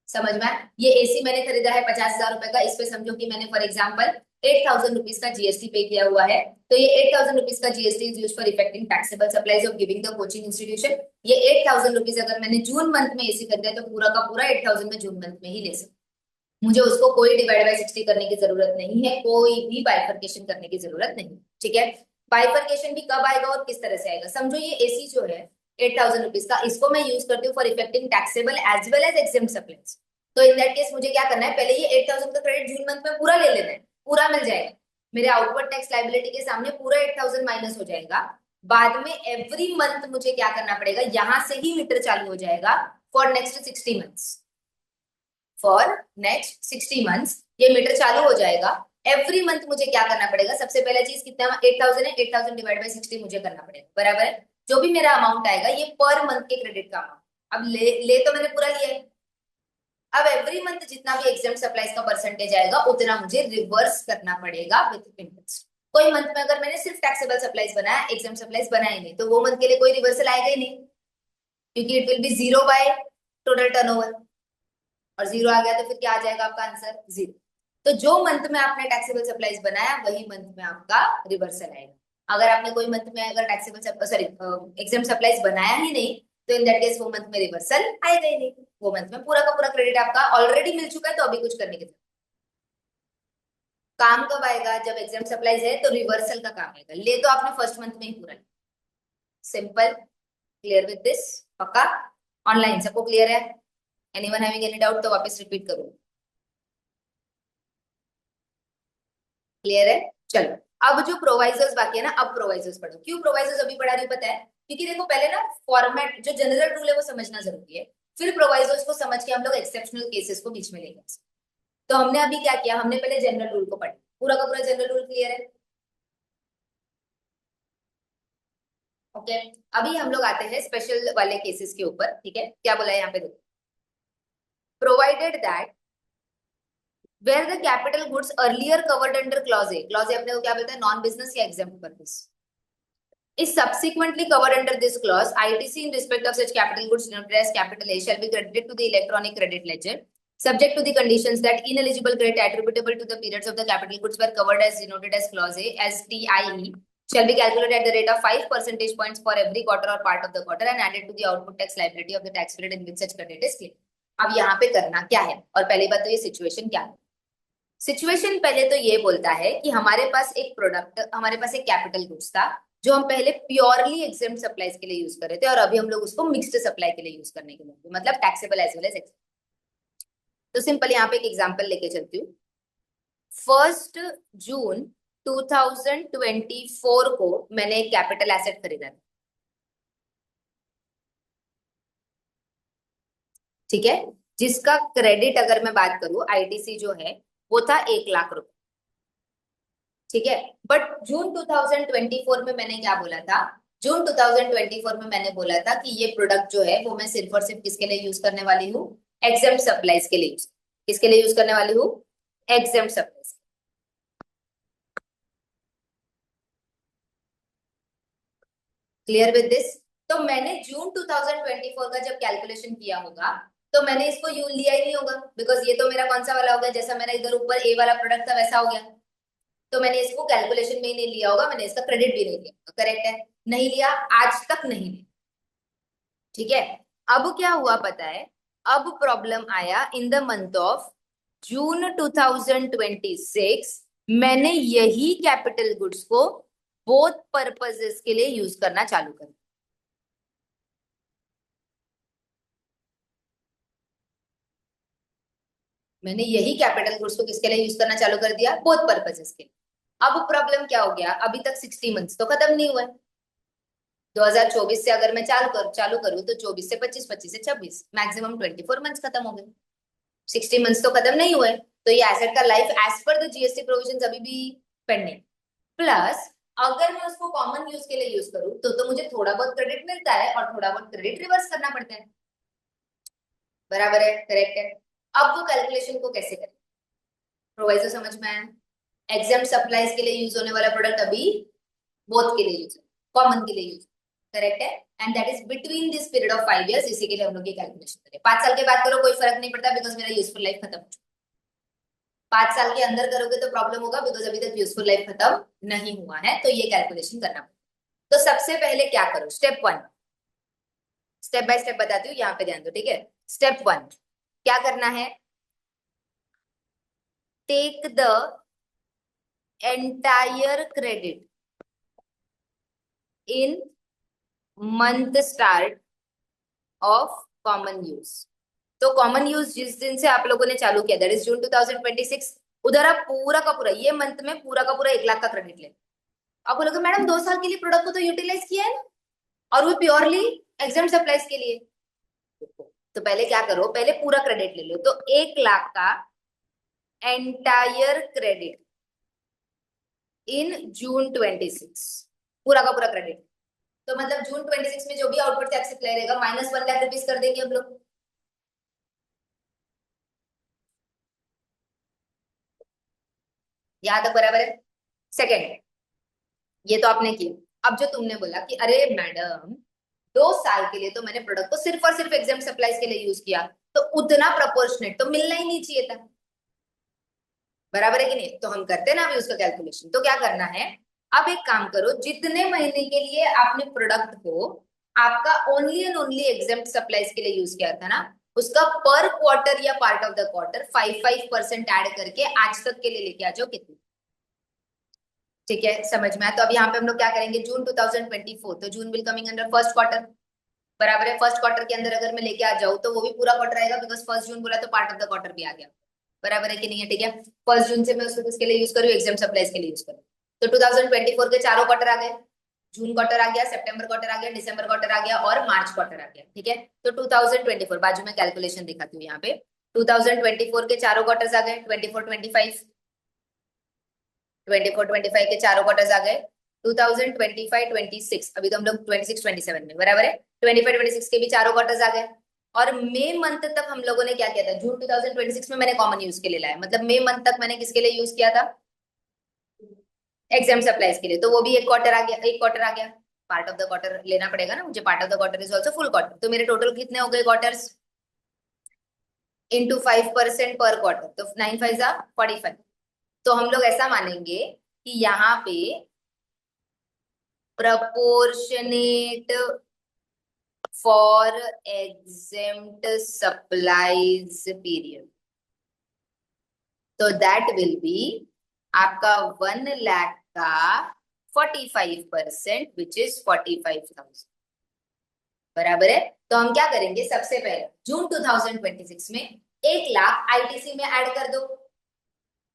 [SPEAKER 1] समझ में आया? ये एसी मैंने खरीदा है 50,000 रुपए का, इस पे समझो कि मैंने फॉर एग्जांपल 8,000 रुपीज का जीएसटी पे किया हुआ है, तो ये 8,000 रुपीज का GST is used for effecting taxable supplies of giving the coaching institution. ये 8,000 रुपीज अगर मैंने जून मंथ में एसी खरीदा है तो पूरा का पूरा 8,000 में जून मंथ में ही ले सकते, मुझे उसको कोई डिवाइड बाय 60 करने की जरूरत नहीं है, कोई भी बाइफरकेशन करने की जरूरत नहीं। ठीक है, बाइफरकेशन भी कब आएगा और किस तरह से आएगा, समझो ये एसी जो है 8,000 रुपीज का, इसको मैं यूज करती हूँ for effecting taxable as well as exempt supplies, तो इन दैट केस मुझे क्या करना है, पहले ये 8,000 का क्रेडिट जून मंथ में पूरा ले लेना है, पूरा मिल जाएगा मेरे आउटवर्ड टैक्स लायबिलिटी के सामने, पूरा 8,000 माइनस हो जाएगा। बाद में एवरी मंथ मुझे क्या करना पड़ेगा, यहां से ही मीटर चालू हो जाएगा for next 60 months, for next 60 months ये मीटर चालू हो जाएगा। एवरी मंथ मुझे क्या करना पड़ेगा, सबसे पहला चीज कितना 8,000 है, 8,000 डिवाइड बाय 60 मुझे करना पड़ेगा, बराबर है? जो भी मेरा अमाउंट आएगा ये पर मंथ के क्रेडिट का अमाउंट, अब ले तो मैंने पूरा लिया है, अब एवरी मंथ जितना भी एग्जाम्प्ट सप्लाईज का परसेंटेज आएगा उतना मुझे रिवर्स करना पड़ेगा विद इंटरेस्ट। कोई मंथ में अगर मैंने सिर्फ टैक्सेबल सप्लाईज बनाया, एग्जाम्प्ट सप्लाईज बनाए नहीं, तो वो मंथ के लिए कोई रिवर्सल आएगा ही नहीं, क्योंकि it will be zero by total turnover, और जीरो आ गया तो फिर क्या आ जाएगा आपका आंसर, जीरो। तो जो मंथ में आपने टैक्सेबल सप्लाईज बनाया वही मंथ में आपका रिवर्सल आएगा। अगर आपने कोई मंथ में अगर टैक्सेबल सॉरी एग्जाम सप्लाईज बनाया ही नहीं तो इन दैट केस वो मंथ में रिवर्सल आएगा ही नहीं, वो मंथ में पूरा का पूरा क्रेडिट आपका ऑलरेडी मिल चुका है, तो अभी कुछ करने की जरूरत। काम कब आएगा, जब एग्जाम सप्लाईज है तो रिवर्सल का काम आएगा, ले तो आपने फर्स्ट मंथ में ही पूरा। Simple, clear with this? पक्का? ऑनलाइन सबको क्लियर है? एनीवन हैविंग एनी डाउट तो वापस रिपीट करूँ? क्लियर है? चलो अब जो प्रोवाइजर्स बाकी है ना, अब प्रोवाइजर्स पढ़ो। क्यों प्रोवाइजर्स अभी पढ़ा रही पता है? क्योंकि देखो पहले ना फॉर्मेट जो जनरल रूल है वो समझना जरूरी है, फिर प्रोवाइजर्स को समझ के हम लोग एक्सेप्शनल केसेस को बीच में लेंगे। तो हमने अभी क्या किया, हमने पहले जनरल रूल को पढ़ा, पूरा का पूरा जनरल रूल क्लियर है? ओके, अभी हम लोग आते हैं स्पेशल वाले केसेस के ऊपर। ठीक है, क्या बोला है यहाँ पे देखो, provided that where the capital goods earlier covered under clause A, clause A अपने को क्या बोलते हैं, नॉन बिजनेस या exempt purpose, is subsequently covered under this clause, ITC in respect of such capital goods denoted as capital A shall be credited to the electronic credit ledger, subject to the conditions that ineligible credit attributable to the periods of the capital goods were covered as denoted as clause A as TIE shall be calculated at the rate of 5 percentage points for every quarter or part of the quarter and added to the output tax liability of the tax period in which such credit is claimed। अब यहाँ पे करना क्या है, और पहली बात तो ये सिचुएशन क्या है। सिचुएशन पहले तो ये बोलता है कि हमारे पास एक प्रोडक्ट, हमारे पास एक कैपिटल गुड्स था जो हम पहले प्योरली एग्जेम्प्ट सप्लाईज के लिए यूज कर रहे थे, और अभी हम लोग उसको मिक्स्ड सप्लाई के लिए यूज करने के लिए, मतलब taxable as well as except. तो सिंपल यहाँ पे एक एग्जांपल लेके चलती हूँ। 1 जून 2024 को मैंने एक कैपिटल एसेट खरीदा था, ठीक है, जिसका क्रेडिट अगर मैं बात करूं आईटीसी जो है वो था 1 लाख रुपए। ठीक है, बट जून 2024 में मैंने क्या बोला था, जून 2024 में मैंने बोला था कि ये प्रोडक्ट जो है वो मैं सिर्फ और सिर्फ किसके लिए यूज करने वाली हूँ, एग्जाम सप्लाईज के लिए किसके लिए यूज करने वाली हूँ, exam supplies. Clear with this. तो मैंने जून 2024 का जब कैलकुलेशन किया होगा तो मैंने इसको यू लिया ही नहीं होगा, बिकॉज ये तो मेरा कौन सा वाला हो गया, जैसा मेरा इधर ऊपर ए वाला प्रोडक्ट था वैसा हो गया। तो मैंने इसको कैलकुलेशन में ही नहीं लिया होगा, मैंने इसका क्रेडिट भी नहीं लिया, करेक्ट है, नहीं लिया, आज तक नहीं लिया। ठीक है, अब क्या हुआ पता है, अब प्रॉब्लम आया in the month of June 2026। मैंने यही कैपिटल गुड्स को बोथ पर्पसेस के लिए यूज करना चालू कर। मैंने यही कैपिटल गुड्स को किसके लिए यूज करना चालू कर दिया, बोथ पर्पसेस के लिए। अब प्रॉब्लम क्या हो गया, अभी तक 60 मंथ्स तो खत्म नहीं हुए। 2024 से अगर मैं चालू करूं तो 24 से 25, 25 से 26, मैक्सिमम 24 मंथ्स खत्म हो गए। 60 मंथ्स तो खत्म नहीं हुए, तो ये एसेट का life as per the GST provision अभी भी पेंडिंग। प्लस अगर मैं उसको कॉमन यूज के लिए यूज करूं तो मुझे थोड़ा बहुत क्रेडिट मिलता है और थोड़ा बहुत क्रेडिट रिवर्स करना पड़ता है। बराबर है, करेक्ट है। अब वो कैलकुलेशन को कैसे करें, प्रोवाइजर समझ में आया। एग्जाम सप्लाईज के लिए यूज होने वाला प्रोडक्ट अभी बोथ के लिए यूज है, कॉमन के लिए यूज, करेक्ट है। And that is between this period of 5 years, इसी के लिए हम लोग ये कैलकुलेशन करें। 5 साल के बाद करो कोई फर्क नहीं पड़ता, बिकॉज मेरा यूजफुल लाइफ खत्म हो चुका। 5 साल के अंदर करोगे तो प्रॉब्लम होगा, बिकॉज अभी तक यूजफुल लाइफ खत्म नहीं हुआ है, तो ये कैलकुलेशन करना पड़ेगा। तो सबसे पहले क्या करो, स्टेप 1, स्टेप बाय स्टेप बताती हूँ, यहाँ पे ध्यान दो, ठीक है। स्टेप 1 क्या करना है, take the entire credit in month start of common use. तो कॉमन यूज जिस दिन से आप लोगों ने चालू किया, दैट इज जून 2026, उधर आप पूरा का पूरा ये मंथ में पूरा का पूरा 1 लाख का क्रेडिट ले। आप बोलोगे मैडम 2 साल के लिए प्रोडक्ट को तो यूटिलाइज किया है ना, और वो प्योरली एग्जाम सप्लाईज के लिए। तो पहले क्या करो, पहले पूरा क्रेडिट ले लो, तो 1 लाख का एंटायर क्रेडिट इन जून 26, पूरा का पूरा क्रेडिट। तो मतलब जून 26 में जो भी आउटपुट टैक्स अप्लाई रहेगा -1 लाख रुपीज कर देंगे हम लोग। यहां तक बराबर है। सेकेंड, ये तो आपने किया। अब जो तुमने बोला कि अरे मैडम 2 साल के लिए तो मैंने प्रोडक्ट को सिर्फ और सिर्फ एग्जाम सप्लाईज के लिए यूज किया, तो उतना प्रपोर्शनेट तो मिलना ही नहीं चाहिए था, बराबर है कि नहीं। तो हम करते हैं ना अभी उसका कैलकुलेशन। तो क्या करना है, अब एक काम करो, जितने महीने के लिए आपने प्रोडक्ट को आपका only and only exam supplies के लिए यूज किया था ना, उसका पर क्वार्टर या part of the quarter 5% add करके आज तक के लिए लेके आ जाओ कितने। ठीक है, समझ में आया। तो अब यहाँ पे हम लोग क्या करेंगे, जून 2024, तो June will coming under first quarter, बराबर है। फर्स्ट क्वार्टर के अंदर अगर मैं लेके आ जाऊँ तो वो भी पूरा क्वार्टर आएगा, बिकॉज 1 जून बोला तो पार्ट ऑफ द क्वार्टर भी आ गया, बराबर है कि नहीं है। ठीक है, 1 जून से मैं उसको किसके लिए यूज करूँ, एग्जाम सप्लाईज के लिए यूज करूँ। तो 2024 के चारों क्वार्टर आ गए, जून क्वार्टर आ गया, सितंबर क्वार्टर आ गया, दिसंबर क्वार्टर आ गया और मार्च क्वार्टर आ गया। ठीक है, तो 2024 बाजू में कैलकुलेशन दिखाती हूँ यहाँ पे। 2024 के चारों क्वार्टर्स आ गए, 24, 25, 24, 25 के चारों क्वार्टर्स आ गए। 2025, 26, अभी तो हम लोग 26, 27 में, बराबर है। 25, 26 के भी चारों क्वार्टर्स आ गए। और मई मंथ तक हम लोगों ने क्या किया था, जून 2026 में मैंने कॉमन यूज के लिए लाया, मतलब मई मंथ तक मैंने किसके लिए यूज किया था, एग्जाम सप्लाईज के लिए। तो वो भी एक क्वार्टर आ गया, एक क्वार्टर आ गया। पार्ट ऑफ द क्वार्टर लेना पड़ेगा ना मुझे, part of the quarter is also full quarter. तो मेरे टोटल कितने हो गए क्वार्टर्स, इंटू 5% पर क्वार्टर, तो 9 5 जा 45। तो हम लोग ऐसा मानेंगे कि यहाँ पे proportionate for exempt supplies period, तो दैट विल बी आपका 1 लाख का 45%, विच इज 45,000, बराबर है। तो हम क्या करेंगे, सबसे पहले जून 2026 में 1 लाख आईटीसी में ऐड कर दो,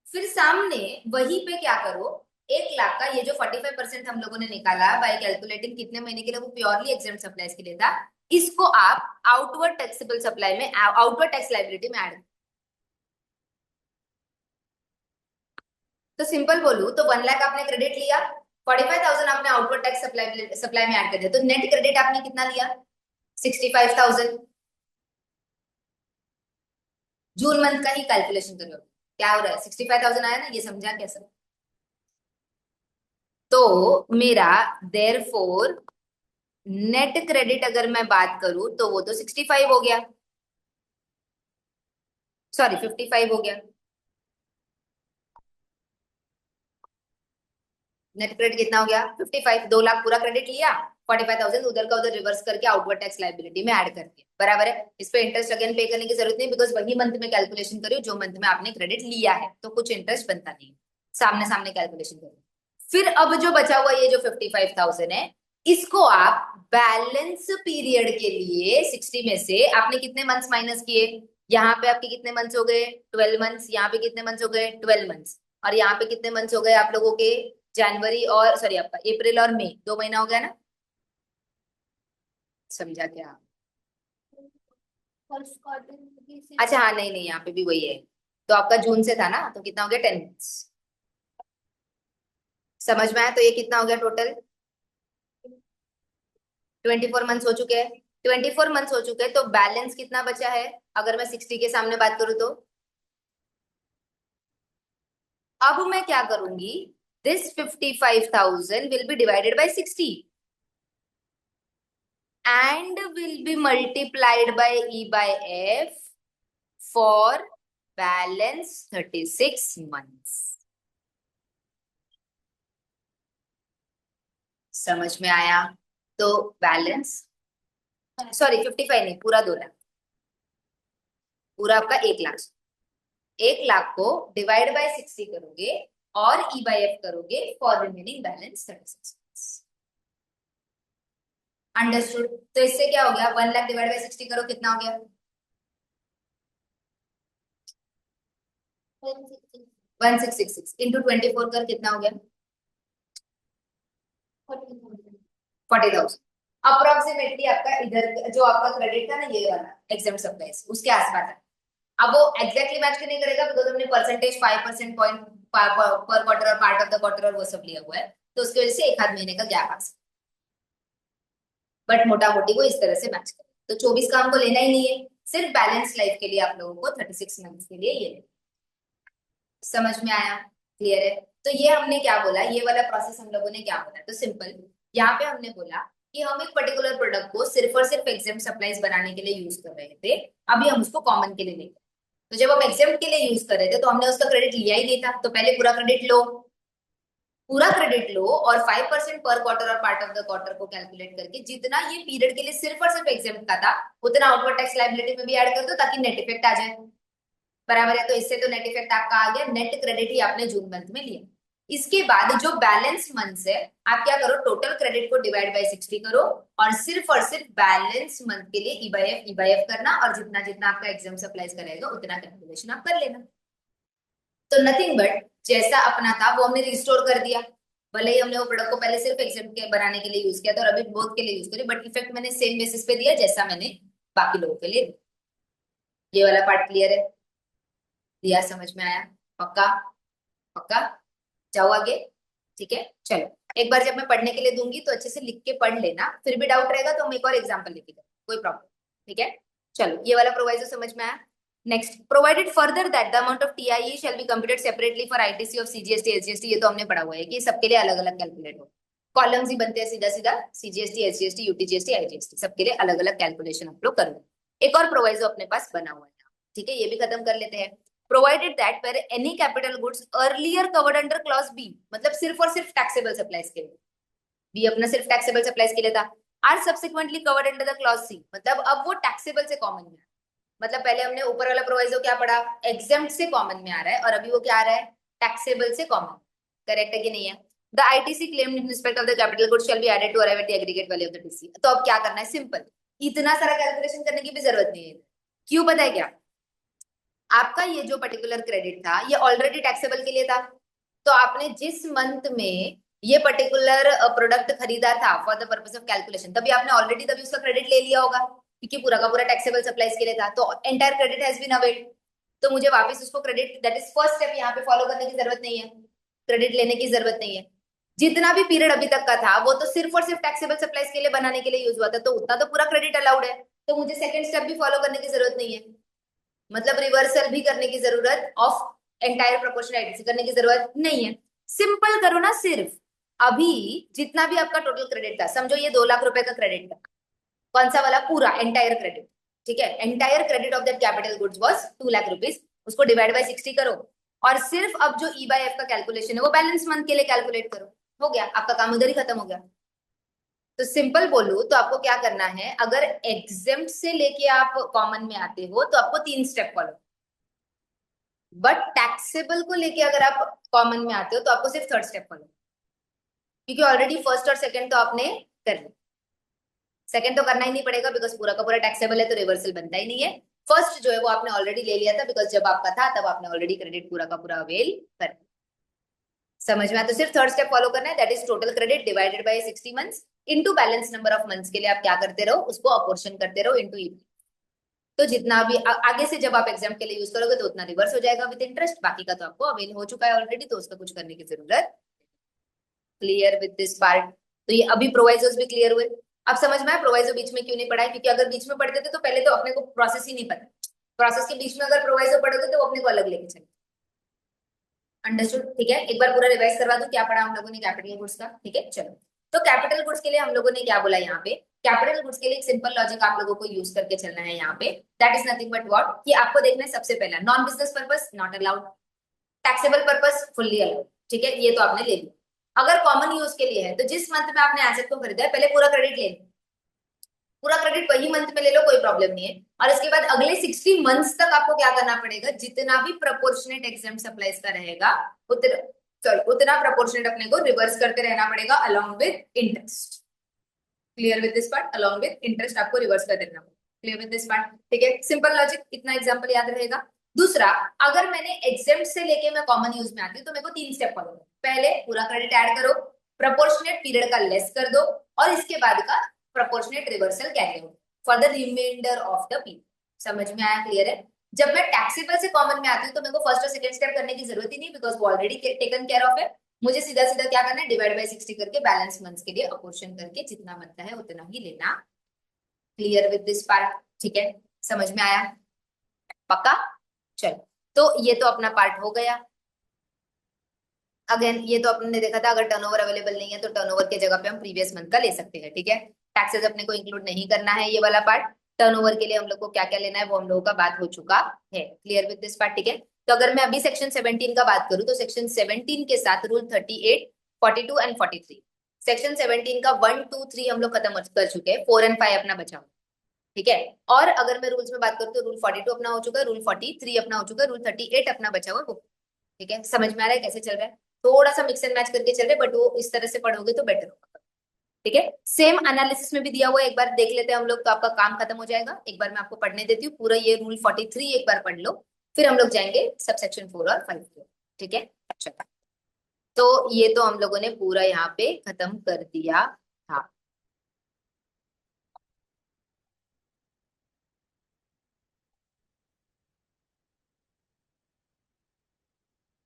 [SPEAKER 1] फिर सामने वहीं पे क्या करो, 1 लाख का ये जो 45% हम लोगों ने निकाला बाय कैलकुलेटिंग कितने महीने के लिए वो प्योरली एग्जाम सप्लाईज के लिए था, इसको आप आउटवर्ड टैक्सेबल सप्लाई में, आउटवर्ड टैक्स लाइबिलिटी में ऐड। तो सिंपल बोलूं तो 1 लाख आपने क्रेडिट लिया, 45,000 आपने आउटवर्ड टैक्स सप्लाई में ऐड कर दिया, तो नेट क्रेडिट आपने कितना लिया? 65,000। जून मंथ का ही कैलकुलेशन करो, क्या हो रहा है? 65,000 आया ना, ये समझा कैसे? तो मेरा देयरफॉर नेट क्रेडिट अगर मैं बात करूं तो वो तो 65 हो गया, सॉरी 55 हो गया। नेट क्रेडिट कितना हो गया? 55। 2 लाख पूरा क्रेडिट लिया, 45,000 उधर का उधर रिवर्स करके आउटवर्ड टैक्स लाइबिलिटी में ऐड कर दिया, बराबर है। इस पे इंटरेस्ट अगेन पे करने की जरूरत नहीं, बिकॉज वही मंथ में कैलकुलेशन करियो जो मंथ में आपने क्रेडिट लिया है, तो कुछ इंटरेस्ट बनता नहीं, सामने सामने कैलकुलेशन करो। फिर अब जो बचा हुआ ये जो 55,000 है, इसको आप बैलेंस पीरियड के लिए 60 में से आपने कितने मंथ्स माइनस किए? यहाँ पे आपके कितने मंथ्स हो गए? 12 मंथ्स। यहाँ पे कितने मंथ्स हो गए? 12 मंथ्स। और यहाँ पे कितने मंथ्स हो गए आप लोगों के? जनवरी और सॉरी आपका अप्रैल और मई, 2 महीना हो गया ना? समझा क्या?
[SPEAKER 2] फर्स्ट क्वार्टर की
[SPEAKER 1] अच्छा हाँ, नहीं नहीं, यहाँ पे भी वही है। तो आपका जून से था ना, तो कितना हो गया? 10 मंथ्स। समझ में आया? तो ये कितना हो गया टोटल? 24 मंथ्स हो चुके हैं। 24 मंथ्स हो चुके हैं, तो बैलेंस कितना बचा है अगर मैं 60 के सामने बात करूं तो? अब मैं क्या करूंगी? This 55,000 will be divided by 60 and will be multiplied by E by F for balance 36 months। समझ में आया? तो बैलेंस, सॉरी 55 नहीं, पूरा 2 लाख, पूरा आपका 1 लाख। 1 लाख को डिवाइड बाय 60 करोगे और ई बाई एफ करोगे फॉर रिमेनिंग बैलेंस 36। अंडरस्टूड? तो इससे क्या हो गया? 1 लाख डिवाइड बाय 60 करो, कितना हो गया? 1666 इंटू 24 कर कितना हो गया? 40,000। अप्रोक्सीमेटली आपका इधर जो आपका क्रेडिट था ना, ये वाला एग्जाम सप्लाईज, उसके आसपास है। अब वो एग्जैक्टली मैच नहीं करेगा बिकॉज हमने परसेंटेज 5% पॉइंट पर क्वार्टर और पार्ट ऑफ द क्वार्टर और वो सब लिया हुआ है, तो उसकी वजह से एक आध महीने का गैप आ सकता है, बट मोटा मोटी वो इस तरह से मैच करे। तो 24 का हमको लेना ही नहीं है, सिर्फ बैलेंस लाइफ के लिए आप लोगों को 36 मंथ्स के लिए ये लेना। समझ में आया? क्लियर है? तो ये हमने क्या बोला, ये वाला प्रोसेस हम लोगों ने क्या बोला, तो सिंपल यहाँ पे हमने बोला कि हम एक पर्टिकुलर प्रोडक्ट को सिर्फ और सिर्फ एग्जाम सप्लाईज बनाने के लिए यूज कर रहे थे, अभी हम उसको कॉमन के लिए लेंगे। तो जब हम एग्जाम के लिए यूज कर रहे थे तो हमने उसका क्रेडिट लिया ही नहीं था, तो पहले पूरा क्रेडिट लो, पूरा क्रेडिट लो और 5% पर क्वार्टर और पार्ट ऑफ द क्वार्टर को कैलकुलेट करके जितना ये पीरियड के लिए सिर्फ और सिर्फ एग्जाम का था उतना आउटवर्ड टैक्स लायबिलिटी में भी ऐड कर दो ताकि नेट इफेक्ट आ जाए, बराबर है। तो इससे तो नेट इफेक्ट आपका आ गया, नेट क्रेडिट ही आपने जून मंथ में लिया। इसके बाद जो बैलेंस मंथ है, आप क्या करो, टोटल क्रेडिट को डिवाइड बाय 60 करो और सिर्फ बैलेंस मंथ के लिए ई बाई एफ करना, और जितना जितना आपका एग्जाम सप्लाईज करेगा उतना कैलकुलेशन आप कर लेना। तो नथिंग बट जैसा अपना था वो हमने रिस्टोर कर दिया, भले ही हमने वो प्रोडक्ट को पहले सिर्फ एग्जाम के बनाने के लिए यूज किया था और अभी बोथ के लिए यूज करी, बट इफेक्ट मैंने सेम बेसिस पे दिया जैसा मैंने बाकी लोगों के लिए। ये वाला पार्ट क्लियर है? दिया? समझ में आया? पक्का? पक्का? जाओ आगे। ठीक है, चलो एक बार जब मैं पढ़ने के लिए दूंगी तो अच्छे से लिख के पढ़ लेना, फिर भी डाउट रहेगा तो हम एक और एग्जांपल लेके जाएंगे, कोई प्रॉब्लम? ठीक है, चलो ये वाला प्रोवाइजो समझ में आया। Next, provided further that the amount of TIE shall be computed separately for ITC of CGST SGST, ये तो हमने पढ़ा हुआ है कि सबके लिए अलग अलग कैलकुलेट हो, कॉलम्स ही बनते हैं सीधा सीधा, सीजीएसटी एसजीएसटी यूटीजीएसटी आईजीएसटी, सबके लिए अलग अलग कैलकुलेशन आप लोग करो। एक और प्रोवाइजो अपने पास बना हुआ है, ठीक है, ये भी खत्म कर लेते हैं। Provided that where any capital goods earlier covered under clause B, मतलब सिर्फ और सिर्फ टैक्सेबल सप्लाईज के लिए, बी अपना सिर्फ टैक्सेबल सप्लाईज के लिए था, are subsequently covered under the clause C, मतलब अब वो टैक्सेबल से कॉमन में, मतलब पहले हमने ऊपर वाला प्रोवाइजो क्या पढ़ा, एग्जेम्प्ट से कॉमन में आ रहा है, और अभी वो क्या आ रहा है, टैक्सेबल से कॉमन। करेक्ट है कि नहीं है? The ITC claimed in respect of the capital goods shall be added to arrive at the aggregate value of the TC. तो अब क्या करना है, सिंपल, इतना सारा कैलकुलेशन करने की भी जरूरत नहीं है। क्यों पता है क्या? आपका ये जो पर्टिकुलर क्रेडिट था ये ऑलरेडी टैक्सेबल के लिए था, तो आपने जिस मंथ में ये पर्टिकुलर प्रोडक्ट खरीदा था for the purpose of calculation, तभी आपने ऑलरेडी तभी उसका क्रेडिट ले लिया होगा क्योंकि पूरा का पूरा टैक्सेबल सप्लाईज के लिए था, तो entire credit has been availed, तो मुझे वापस उसको credit, that is first step, यहाँ पे फॉलो करने की जरूरत नहीं है, क्रेडिट लेने की जरूरत नहीं है। जितना भी पीरियड अभी तक का था वो तो सिर्फ और सिर्फ टैक्सेबल सप्लाईज के लिए बनाने के लिए यूज हुआ था, तो उतना तो पूरा क्रेडिट अलाउड है, तो मुझे सेकंड स्टेप भी फॉलो करने की जरूरत नहीं है, मतलब रिवर्सल भी करने की जरूरत ऑफ एंटायर प्रोपोर्शनलिटी करने की जरूरत नहीं है। सिंपल करो ना, सिर्फ अभी जितना भी आपका टोटल क्रेडिट था, समझो ये 2 लाख रुपए का क्रेडिट था, कौन सा वाला, पूरा एंटायर क्रेडिट, ठीक है, entire credit of that capital goods was 2 lakh rupees, उसको डिवाइड बाय 60 करो, और सिर्फ अब जो ई बाय एफ का कैलकुलेशन है वो बैलेंस मंथ के लिए कैलकुलेट करो, हो गया आपका काम, उधर ही खत्म हो गया। तो सिंपल बोलूं तो आपको क्या करना है, अगर एग्जेम्प्ट से लेके आप कॉमन में आते हो तो आपको 3 स्टेप फॉलो, बट टैक्सेबल को लेके अगर आप कॉमन में आते हो तो आपको सिर्फ थर्ड स्टेप फॉलो, क्योंकि ऑलरेडी फर्स्ट और सेकंड तो आपने कर लिया, सेकंड तो करना ही नहीं पड़ेगा बिकॉज पूरा का पूरा टैक्सेबल है, तो रिवर्सल बनता ही नहीं है। फर्स्ट जो है वो आपने ऑलरेडी ले लिया था, बिकॉज जब आपका था तब आपने ऑलरेडी क्रेडिट पूरा का पूरा अवेल कर लिया। समझ में आया? तो सिर्फ थर्ड स्टेप फॉलो करना है, that is total credit divided by 60 months into balance number of months के लिए आप क्या करते रहो, उसको अपोर्शन करते रहो इनटू ईपी। तो जितना भी आगे से जब आप एग्जाम के लिए यूज करोगे तो उतना रिवर्स हो जाएगा विद इंटरेस्ट, बाकी का तो आपको अवेल हो चुका है ऑलरेडी, तो उसका कुछ करने की जरूरत। Clear with this part? तो ये अभी प्रोवाइजोस भी क्लियर हुए। अब समझ में आया प्रोवाइजो बीच में क्यों नहीं पढ़ा है, क्योंकि अगर बीच में पढ़ते थे तो पहले तो अपने को प्रोसेस ही नहीं पता, प्रोसेस के बीच में अगर प्रोवाइजो पढ़ोगे तो वो अपने को अलग लेके चले। अंडरस्टूड? ठीक है, एक बार पूरा रिवाइज करवा दूं क्या पढ़ा हम लोगों ने कैपिटल गुड्स का, ठीक है चलो। तो कैपिटल गुड्स के लिए हम लोगों ने क्या बोला यहाँ पे, कैपिटल गुड्स के लिए एक सिंपल लॉजिक आप लोगों को यूज करके चलना है यहाँ पे, that is nothing but what, कि आपको देखना है सबसे पहला non business purpose not allowed, taxable purpose fully allowed, ठीक है, ये तो आपने ले लिया। अगर कॉमन यूज के लिए है तो जिस मंथ में आपने एसेट को खरीदा है पहले पूरा क्रेडिट ले लो, पूरा क्रेडिट वही मंथ में ले लो, कोई प्रॉब्लम नहीं है, और इसके बाद अगले 60 मंथ्स तक आपको क्या करना पड़ेगा, जितना भी प्रोपोर्शनेट एग्जाम सप्लाईज का रहेगा उतना, सॉरी उतना प्रोपोर्शनेट अपने को रिवर्स करते रहना पड़ेगा along with interest. Clear with this part? Along with interest आपको रिवर्स कर देना पड़ेगा। Clear with this part? ठीक है, सिंपल लॉजिक, इतना एग्जांपल याद रहेगा। दूसरा, अगर मैंने एग्जेम्प्ट से लेके मैं कॉमन यूज में आती हूँ तो मेरे को 3 स्टेप फॉलो करना, पहले पूरा क्रेडिट ऐड करो, प्रोपोर्शनेट पीरियड का लेस कर दो, और इसके बाद का proportionate reversal carry out for the reminder of the period. समझ में आया? क्लियर है? जब मैं टैक्सेबल से कॉमन में आती हूँ तो मेरे को फर्स्ट और सेकंड स्टेप करने की जरूरत ही नहीं, बिकॉज वो ऑलरेडी टेकन केयर ऑफ है। मुझे सीधा सीधा क्या करना है, डिवाइड बाय 60 करके बैलेंस मंथ्स के लिए अपोर्शन करके जितना बनता है उतना ही लेना। Clear with this part? ठीक है, समझ में आया? पक्का? चलो, तो ये तो अपना पार्ट हो गया। अगेन ये तो अपने देखा था, अगर टर्नओवर अवेलेबल नहीं है तो टर्नओवर के जगह पे हम प्रीवियस मंथ का ले सकते हैं, ठीक है। टैक्सेस अपने को इंक्लूड नहीं करना है, ये वाला पार्ट। टर्नओवर के लिए हम लोग को क्या क्या लेना है वो हम लोगों का बात हो चुका है। Clear with this part? ठीक है, तो अगर मैं अभी सेक्शन 17 का बात करूं तो सेक्शन 17 के साथ रूल 38, 42 एंड 43, सेक्शन 17 का 1, 2, 3 हम लोग खत्म कर चुके हैं, 4 एंड 5 अपना बचा हुआ, ठीक है। और अगर मैं रूल्स में बात करूँ तो रूल 42 अपना हो चुका है, रूल 43 अपना हो चुका है, रूल 38 अपना बचा हुआ है, ठीक है। समझ में आ रहा है कैसे चल रहा है? थोड़ा सा मिक्स एंड मैच करके चल रहे, बट वो इस तरह से पढ़ोगे तो बेटर होगा, ठीक है। सेम एनालिसिस में भी दिया हुआ है, एक बार देख लेते हैं हम लोग तो आपका काम खत्म हो जाएगा। एक बार मैं आपको पढ़ने देती हूँ पूरा ये रूल 43, एक बार पढ़ लो, फिर हम लोग जाएंगे सब सेक्शन 4 और 5 पे, ठीक है। अच्छा, तो ये तो हम लोगों ने पूरा यहाँ पे खत्म कर दिया था।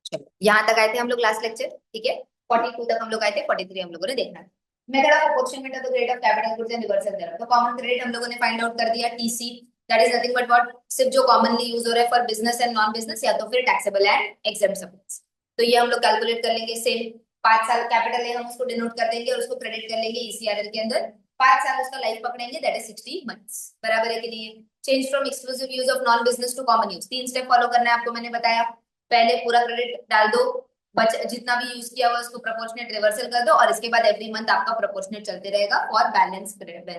[SPEAKER 1] चलो, यहाँ तक आए थे हम लोग लास्ट लेक्चर, ठीक है। 42 तक हम लोग आए थे, 43 हम लोगों ने देखना है। Method of approximate of the grade of capital goods and reversal thereof. तो कॉमन क्रेडिट हम लोगों ने फाइंड आउट कर दिया, TC, that is nothing but what, सिर्फ जो कॉमनली यूज हो रहा है for business and non business, या तो फिर टैक्सेबल एंड एग्जेम्प्ट सप्लाईज। तो ये हम लोग कैलकुलेट कर लेंगे, सेम 5 साल कैपिटल है, हम उसको डिनोट कर देंगे और उसको क्रेडिट कर लेंगे ईसीआरएल के अंदर। 5 साल उसका लाइफ पकड़ेंगे, दैट इज 60 मंथ्स, बराबर है कि नहीं है? Change from exclusive use of non business to common use, 3 step follow करना है आपको, मैंने बताया। पहले पूरा क्रेडिट डाल दो, जितना भी यूज किया हुआ उसको प्रोपोर्शनेट रिवर्सल कर दो, और इसके बाद एवरी मंथ आपका प्रोपोर्शनेट चलते रहेगा फॉर बैलेंस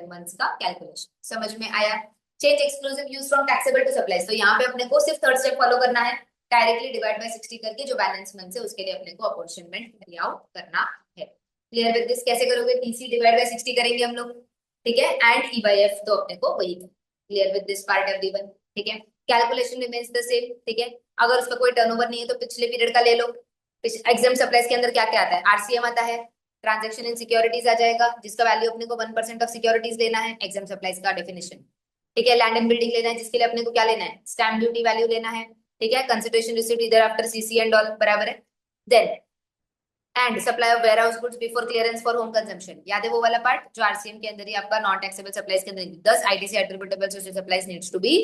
[SPEAKER 1] मंथ्स का कैलकुलेशन। समझ में आया? Change exclusive use from taxable to supplies, तो यहाँ पे अपने को सिर्फ थर्ड स्टेप फॉलो करना है, डायरेक्टली डिवाइड बाय 60 करके जो बैलेंस मंथ है उसके लिए अपने को अपॉर्चनमेंट कैरी आउट करना है। Clear with this? कैसे करोगे? टीसी डिवाइड बाय 60 करेंगे हम लोग, ठीक है, एंड ई बाय एफ तो अपने को वही। Clear with this part everyone? ठीक है, कैलकुलेशन रिमेन्स द सेम, ठीक है। अगर उसका कोई टर्नओवर नहीं है तो पिछले पीरियड का ले लो। एग्जाम सप्लाईज के अंदर क्या क्या आता है? आरसीएम आता है, ट्रांजेक्शन इन सिक्योरिटीज आ जाएगा, जिसका वैल्यू अपने को 1% ऑफ सिक्योरिटीज लेना है, एग्जाम सप्लाईज का डेफिनेशन। ठीक है, लैंड एंड बिल्डिंग लेना है, जिसके लिए अपने को क्या लेना है, स्टैम्प ड्यूटी वैल्यू लेना है। ठीक है, कंसिडरेशन रिसीव्ड इधर आफ्टर सीसी एंड ऑल बराबर है। Then and supply of warehouse goods before clearance for home consumption, याद है वो वाला पार्ट जो आरसीएम के अंदर ही आपका नॉन टैक्सेबल सप्लाईज के अंदर 10 ITC attributable social supplies needs to be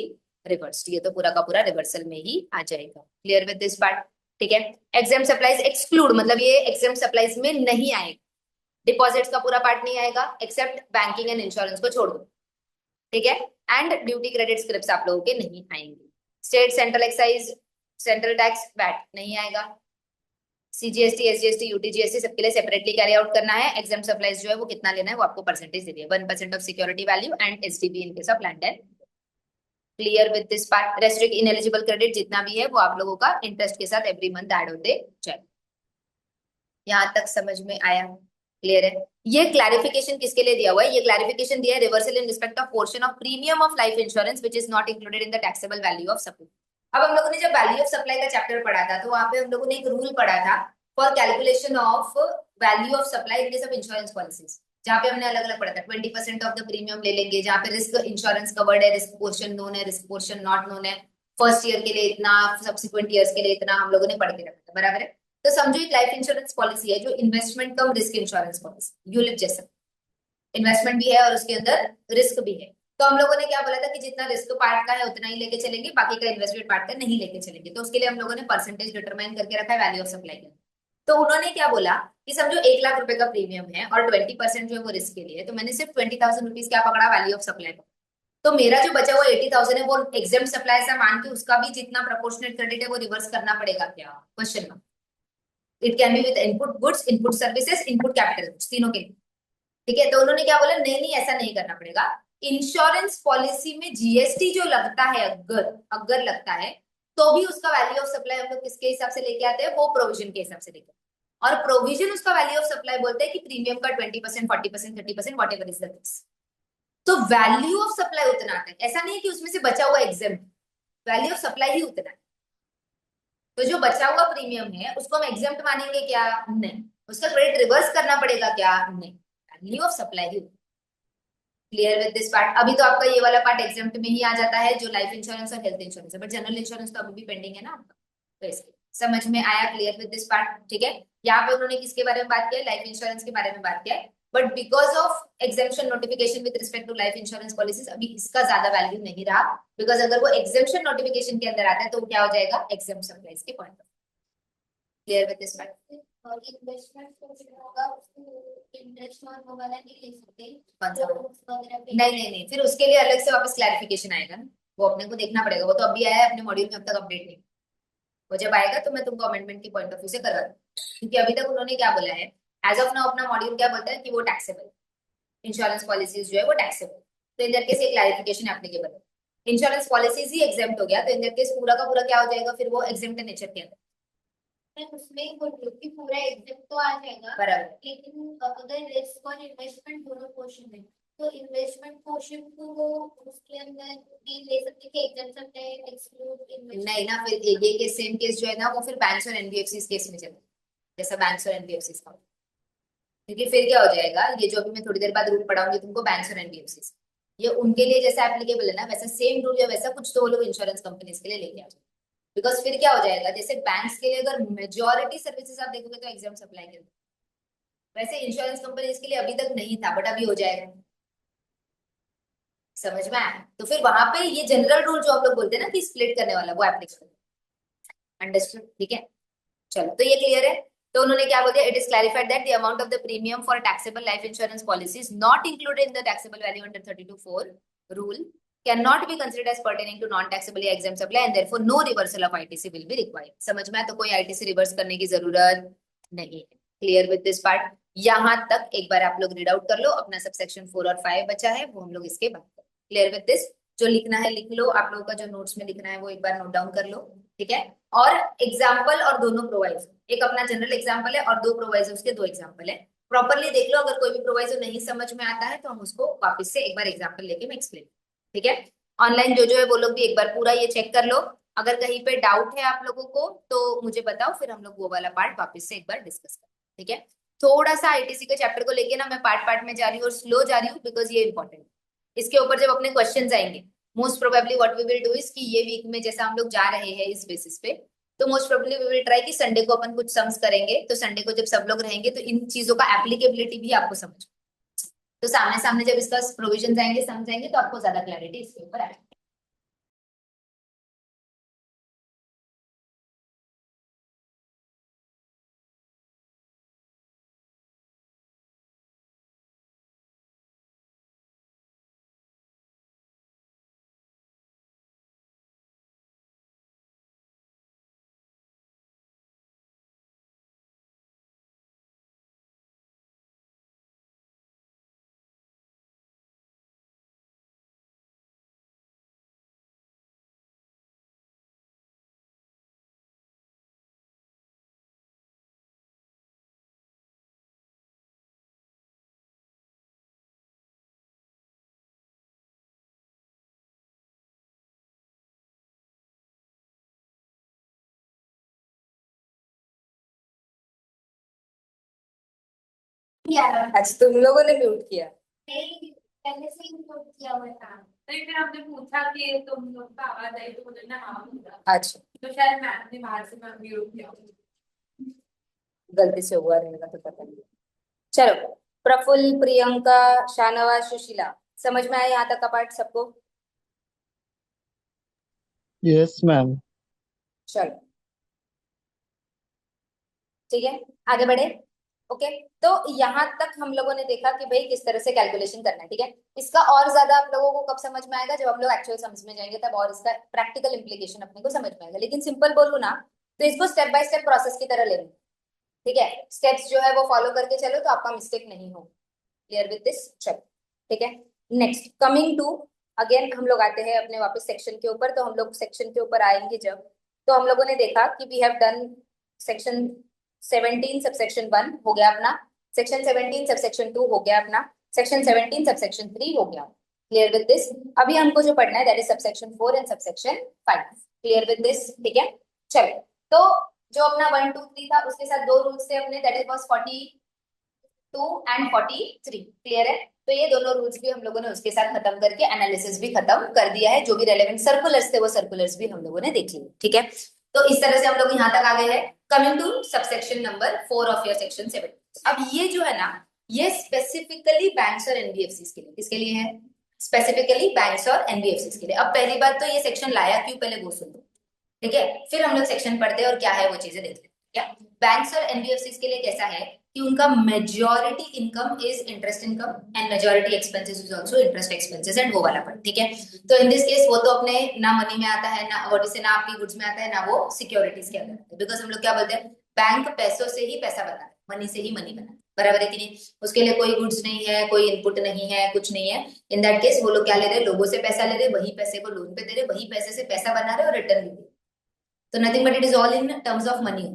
[SPEAKER 1] reversed, ये तो पूरा का पूरा रिवर्सल में ही आ जाएगा। Clear with this part? ठीक है, एग्जाम सप्लाईज एक्सक्लूड मतलब ये एग्जाम सप्लाईज में नहीं आएगा, डिपॉजिट्स का पूरा पार्ट नहीं आएगा एक्सेप्ट बैंकिंग एंड इंश्योरेंस को छोड़ दो। ठीक है, एंड ड्यूटी क्रेडिट स्क्रिप्ट्स आप लोगों के नहीं आएंगे। State central excise central tax VAT नहीं आएगा। सीजीएसटी एसजीएसटी यूटीजीएसटी सबके लिए सेपरेटली कैरी आउट करना है। एग्जाम सप्लाईज जो है वो कितना लेना है वो आपको परसेंटेज दे दिया, 1% of security value and SDB in case of land and. Clear with this part? Restrict ineligible credit जितना भी है वो आप लोगों का इंटरेस्ट के साथ एवरी मंथ ऐड होते जाए। यहाँ तक समझ में आया? क्लियर है? ये क्लैरिफिकेशन किसके लिए दिया हुआ है? ये क्लैरिफिकेशन दिया है reversal in respect of portion of premium of life insurance which is not included in the taxable value of supply. अब हम लोगों ने जब वैल्यू ऑफ सप्लाई का चैप्टर पढ़ा था तो वहां पे हम लोगों ने एक रूल पढ़ा था for calculation of value of supply in case of insurance policies, जहाँ पे हमने अलग अलग पढ़ा था 20% ऑफ द प्रीमियम ले लेंगे, जहाँ पे रिस्क इंश्योरेंस कवर्ड है, रिस्क पोर्शन नोन है, रिस्क पोर्शन नॉट नोन है, फर्स्ट ईयर के लिए इतना, सब्सिक्वेंट ईयर्स के लिए इतना, हम लोगों ने पढ़ के रखा था बराबर है। तो समझो एक लाइफ इंश्योरेंस पॉलिसी है जो इन्वेस्टमेंट कम रिस्क इंश्योरेंस पॉलिसी, यूलिप जैसा इन्वेस्टमेंट भी है और उसके अंदर रिस्क भी है। तो हम लोगों ने क्या बोला था कि जितना रिस्क पार्ट का है उतना ही लेके चलेंगे, बाकी का इन्वेस्टमेंट पार्ट का नहीं लेके चलेंगे। तो उसके लिए हम लोगों ने परसेंटेज डिटरमाइन करके रखा है वैल्यू ऑफ सप्लाई का। तो उन्होंने क्या बोला कि समझो 1 लाख रुपए का प्रीमियम है और 20% जो है वो रिस्क के लिए, तो मैंने सिर्फ 20,000 रुपीज क्या पकड़ा वैल्यू ऑफ सप्लाई का। तो मेरा जो बचा हुआ 80,000 है वो एग्जाम सप्लाई से मान के उसका भी जितना प्रोपोर्शनेट क्रेडिट है वो रिवर्स करना पड़ेगा क्या? Question mark. It can be with input goods, input services, input capital goods, तीनों के। ठीक है, तो उन्होंने क्या बोला, नहीं नहीं ऐसा नहीं करना पड़ेगा। इंश्योरेंस पॉलिसी में जीएसटी जो लगता है, अगर अगर लगता है तो भी उसका वैल्यू ऑफ सप्लाई हम लोग किसके हिसाब से लेके आते हैं, वो प्रोविजन के हिसाब से लेके, और प्रोविजन उसका वैल्यू ऑफ सप्लाई बोलते हैं कि प्रीमियम का 20%, 40%, 30%, what ever is the case. तो वैल्यू ऑफ सप्लाई उतना आता है, ऐसा नहीं है कि उसमें से बचा हुआ एग्जाम, वैल्यू ऑफ सप्लाई ही उतना है। तो जो बचा हुआ प्रीमियम है उसको हम एग्जाम मानेंगे क्या? नहीं। उसका क्रेडिट रिवर्स करना पड़ेगा क्या? नहीं। Value of supply he. Clear with this part? अभी तो आपका ये वाला पार्ट एग्जाम में ही आ जाता है जो लाइफ इंश्योरेंस और हेल्थ इंश्योरेंस है, बट जनरल इंश्योरेंस तो अभी भी पेंडिंग है ना आपका, तो इसलिए समझ में आया? Clear with this part? ठीक है, यहाँ पे उन्होंने किसके बारे में बात किया? लाइफ इंश्योरेंस के बारे में बात किया है, but because of exemption notification with respect to life insurance policies अभी इसका ज्यादा वैल्यू नहीं रहा, बिकॉज अगर वो एग्जाम्शन नोटिफिकेशन के अंदर आता है तो वो क्या हो जाएगा, एग्जाम सप्लाईज के point of. Clear with this part?
[SPEAKER 2] और इन्वेस्टमेंट कुछ होगा उसको इंटरेस्ट और वो वाला नहीं ले सकते
[SPEAKER 1] कौन सा?
[SPEAKER 2] वगैरह पे।
[SPEAKER 1] नहीं नहीं नहीं, फिर उसके लिए अलग से वापस क्लैरिफिकेशन आएगा ना, वो अपने को देखना पड़ेगा, वो तो अभी आया है अपने मॉड्यूल में, अब तक अपडेट नहीं। वो जब आएगा तो मैं तुमको अमेंडमेंट के पॉइंट ऑफ व्यू से करवा दूँ, क्योंकि अभी तक उन्होंने क्या बोला है, एज ऑफ नाउ अपना मॉड्यूल क्या बोलता है कि वो टैक्सेबल इंश्योरेंस पॉलिसीज जो है वो टैक्सेबल। तो इन दैट केस एक क्लैरिफिकेशन एप्लीकेबल है, इंश्योरेंस पॉलिसीज ही एग्जेम्प्ट हो गया तो इन दैट केस पूरा का पूरा क्या हो जाएगा, फिर वो एग्जेम्प्ट नेचर के अंदर।
[SPEAKER 2] मैं उसमें ही बोल रही हूँ कि पूरा एग्जाम तो आ जाएगा,
[SPEAKER 1] बराबर।
[SPEAKER 2] लेकिन अगर रिस्क और इन्वेस्टमेंट दोनों पोर्शन है तो इन्वेस्टमेंट पोर्शन को वो उसके अंदर भी ले सकते थे, एग्जाम सकते हैं एक्सक्लूड इन्वेस्टमेंट।
[SPEAKER 1] नहीं ना, फिर ये केस सेम केस जो है ना वो फिर बैंक्स और एनबीएफसी केस में चलेगा, जैसा बैंक्स और एनबीएफसी का, क्योंकि फिर क्या हो जाएगा, ये जो अभी मैं थोड़ी देर बाद रूल पढ़ाऊंगी तुमको बैंक्स और एनबीएफसी, ये उनके लिए जैसा एप्लीकेबल है ना वैसा सेम रूल या वैसा कुछ तो वो लोग इंश्योरेंस कंपनीज के लिए लेके आ जाए। बिकॉज फिर क्या हो जाएगा, जैसे बैंक्स के लिए अगर मेजोरिटी सर्विसेज आप देखोगे तो एग्जाम सप्लाई के, वैसे इंश्योरेंस कंपनीज के लिए अभी तक नहीं था बट अभी हो जाएगा। समझ में आया? तो फिर वहां पे ये जनरल रूल जो हम लोग बोलते हैं ना कि स्प्लिट करने वाला, वो एप्लीकेशन। अंडरस्टूड? ठीक है, चलो तो ये क्लियर है। तो उन्होंने क्या बोल दिया, it is clarified that the amount of the premium for taxable life insurance policies not included in the taxable value under 32(4) rule can not be considered as pertaining to non taxable या exempt supply and therefore no reversal of ITC will be required. समझ में आया? तो कोई ITC reverse करने की जरूरत नहीं है। Clear with this part? यहां तक एक बार आप लोग रीड आउट कर लो, अपना सबसेक्शन 4 और 5 बचा है वो हम लोग इसके बाद करें। Clear with this? जो लिखना है लिख लो, आप लोगों का जो नोट्स में लिखना है वो एक बार नोट डाउन कर लो। ठीक है, और एग्जाम्पल और दोनों प्रोवाइजर, एक अपना जनरल एग्जाम्पल है और दो प्रोवाइजर उसके दो एग्जाम्पल है, प्रॉपरली देख लो। अगर कोई भी प्रोवाइजर नहीं समझ में आता है तो हम उसको वापस से एक बार एग्जाम्पल लेके मैं एक्सप्लेन। ठीक है, ऑनलाइन जो है वो लोग भी एक बार पूरा ये चेक कर लो, अगर कहीं पे डाउट है आप लोगों को तो मुझे बताओ, फिर हम लोग वो वाला पार्ट वापस से एक बार डिस्कस करें। ठीक है, थोड़ा सा आईटीसी के चैप्टर को लेके ना मैं पार्ट पार्ट में जा रही हूँ और स्लो जा रही हूँ, बिकॉज ये इंपॉर्टेंट है। इसके ऊपर जब अपने क्वेश्चंस आएंगे, most probably what we will do is कि ये वीक में जैसा हम लोग जा रहे हैं इस बेसिस पे, तो most probably we will try कि संडे को अपन कुछ सम्स करेंगे, तो संडे को जब सब लोग रहेंगे तो इन चीजों का एप्लीकेबिलिटी भी आपको समझ, तो सामने सामने जब इसका प्रोविजन आएंगे समझेंगे तो आपको ज्यादा क्लैरिटी इसके ऊपर आएगी। अच्छा, तुम लोगों ने म्यूट किया?
[SPEAKER 2] नहीं, पहले से ही नोट किया हुआ था।
[SPEAKER 3] नहीं, फिर हमने पूछा कि तुम लोग का आवाज आई तो बोले ना हाँ होगा।
[SPEAKER 1] अच्छा,
[SPEAKER 3] तो शायद मैम ने बाहर से मैं म्यूट किया।
[SPEAKER 1] गलती से हुआ रहेगा तो पता नहीं। चलो, प्रफुल्ल, प्रियंका, शाहनवाज, सुशीला, समझ में आया यहाँ तक का पार्ट सबको?
[SPEAKER 4] Yes ma'am.
[SPEAKER 1] चलो ठीक है, आगे बढ़े। ओके, तो यहाँ तक हम लोगों ने देखा कि भाई किस तरह से कैलकुलेशन करना है। ठीक है, इसका और ज्यादा आप लोगों को कब समझ में आएगा, जब हम लोग एक्चुअल सम्स में जाएंगे तब, और इसका प्रैक्टिकल इंप्लीकेशन अपने को समझ में आएगा। लेकिन सिंपल बोलूँ ना, तो इसको स्टेप बाय स्टेप प्रोसेस की तरह लेंगे। ठीक है, स्टेप्स जो है वो फॉलो करके चलो तो आपका मिस्टेक नहीं हो। Clear with this? चलो ठीक है। नेक्स्ट, कमिंग टू, अगेन हम लोग आते हैं अपने वापस सेक्शन के ऊपर। तो हम लोग सेक्शन के ऊपर आएंगे जब, तो हम लोगों ने देखा कि we have done section 17 subsection 1 हो गया अपना, सेक्शन 17 सबसेक्शन 2 हो गया अपना, सेक्शन 17 सबसेक्शन 3 हो गया। Clear with this? अभी हमको जो पढ़ना है that is subsection 4 and subsection 5। Clear with this? ठीक है, चलो। तो जो अपना 1 2 3 था उसके साथ दो रूल्स थे अपने, that is was 42 and 43। Clear है? तो ये दोनों रूल्स भी हम लोगों ने उसके साथ खत्म करके एनालिसिस भी खत्म कर दिया है। जो भी रेलेवेंट सर्कुलर्स थे वो सर्कुलर्स भी हम लोगों ने देख लिए। ठीक है, तो इस तरह से हम लोग यहाँ तक आ गए हैं। Coming to subsection number 4 of your section 7। अब ये जो है ना, ये स्पेसिफिकली बैंक्स और एनबीएफसी के लिए, किसके लिए है? स्पेसिफिकली बैंक्स और एनबीएफसी के लिए। अब पहली बात तो ये सेक्शन लाया क्यों, पहले वो सुनो। ठीक है, फिर हम लोग सेक्शन पढ़ते हैं और क्या है वो चीजें देखते हैं। क्या बैंक्स और एनबीएफसी के लिए कैसा है कि उनका majority income is interest income and majority expenses is also interest expenses and वो वाला पार्ट। ठीक है, तो इन दिस केस वो तो अपने ना मनी में आता है, ना व्हाट इज ना आपकी गुड्स में आता है, ना वो सिक्योरिटीज के अंदर आता है। बिकॉज हम लोग क्या बोलते हैं, बैंक पैसों से ही पैसा बनाता है, मनी से ही मनी बनाता है। बराबर है कि नहीं? उसके लिए कोई गुड्स नहीं है, कोई इनपुट नहीं है, कुछ नहीं है। इन दैट केस वो लोग क्या ले रहे, लोगों से पैसा ले रहे, वही पैसे को लोन पे दे रहे, वही पैसे से पैसा बना रहे और रिटर्न भी दे रहे। तो nothing but it is all in terms of money.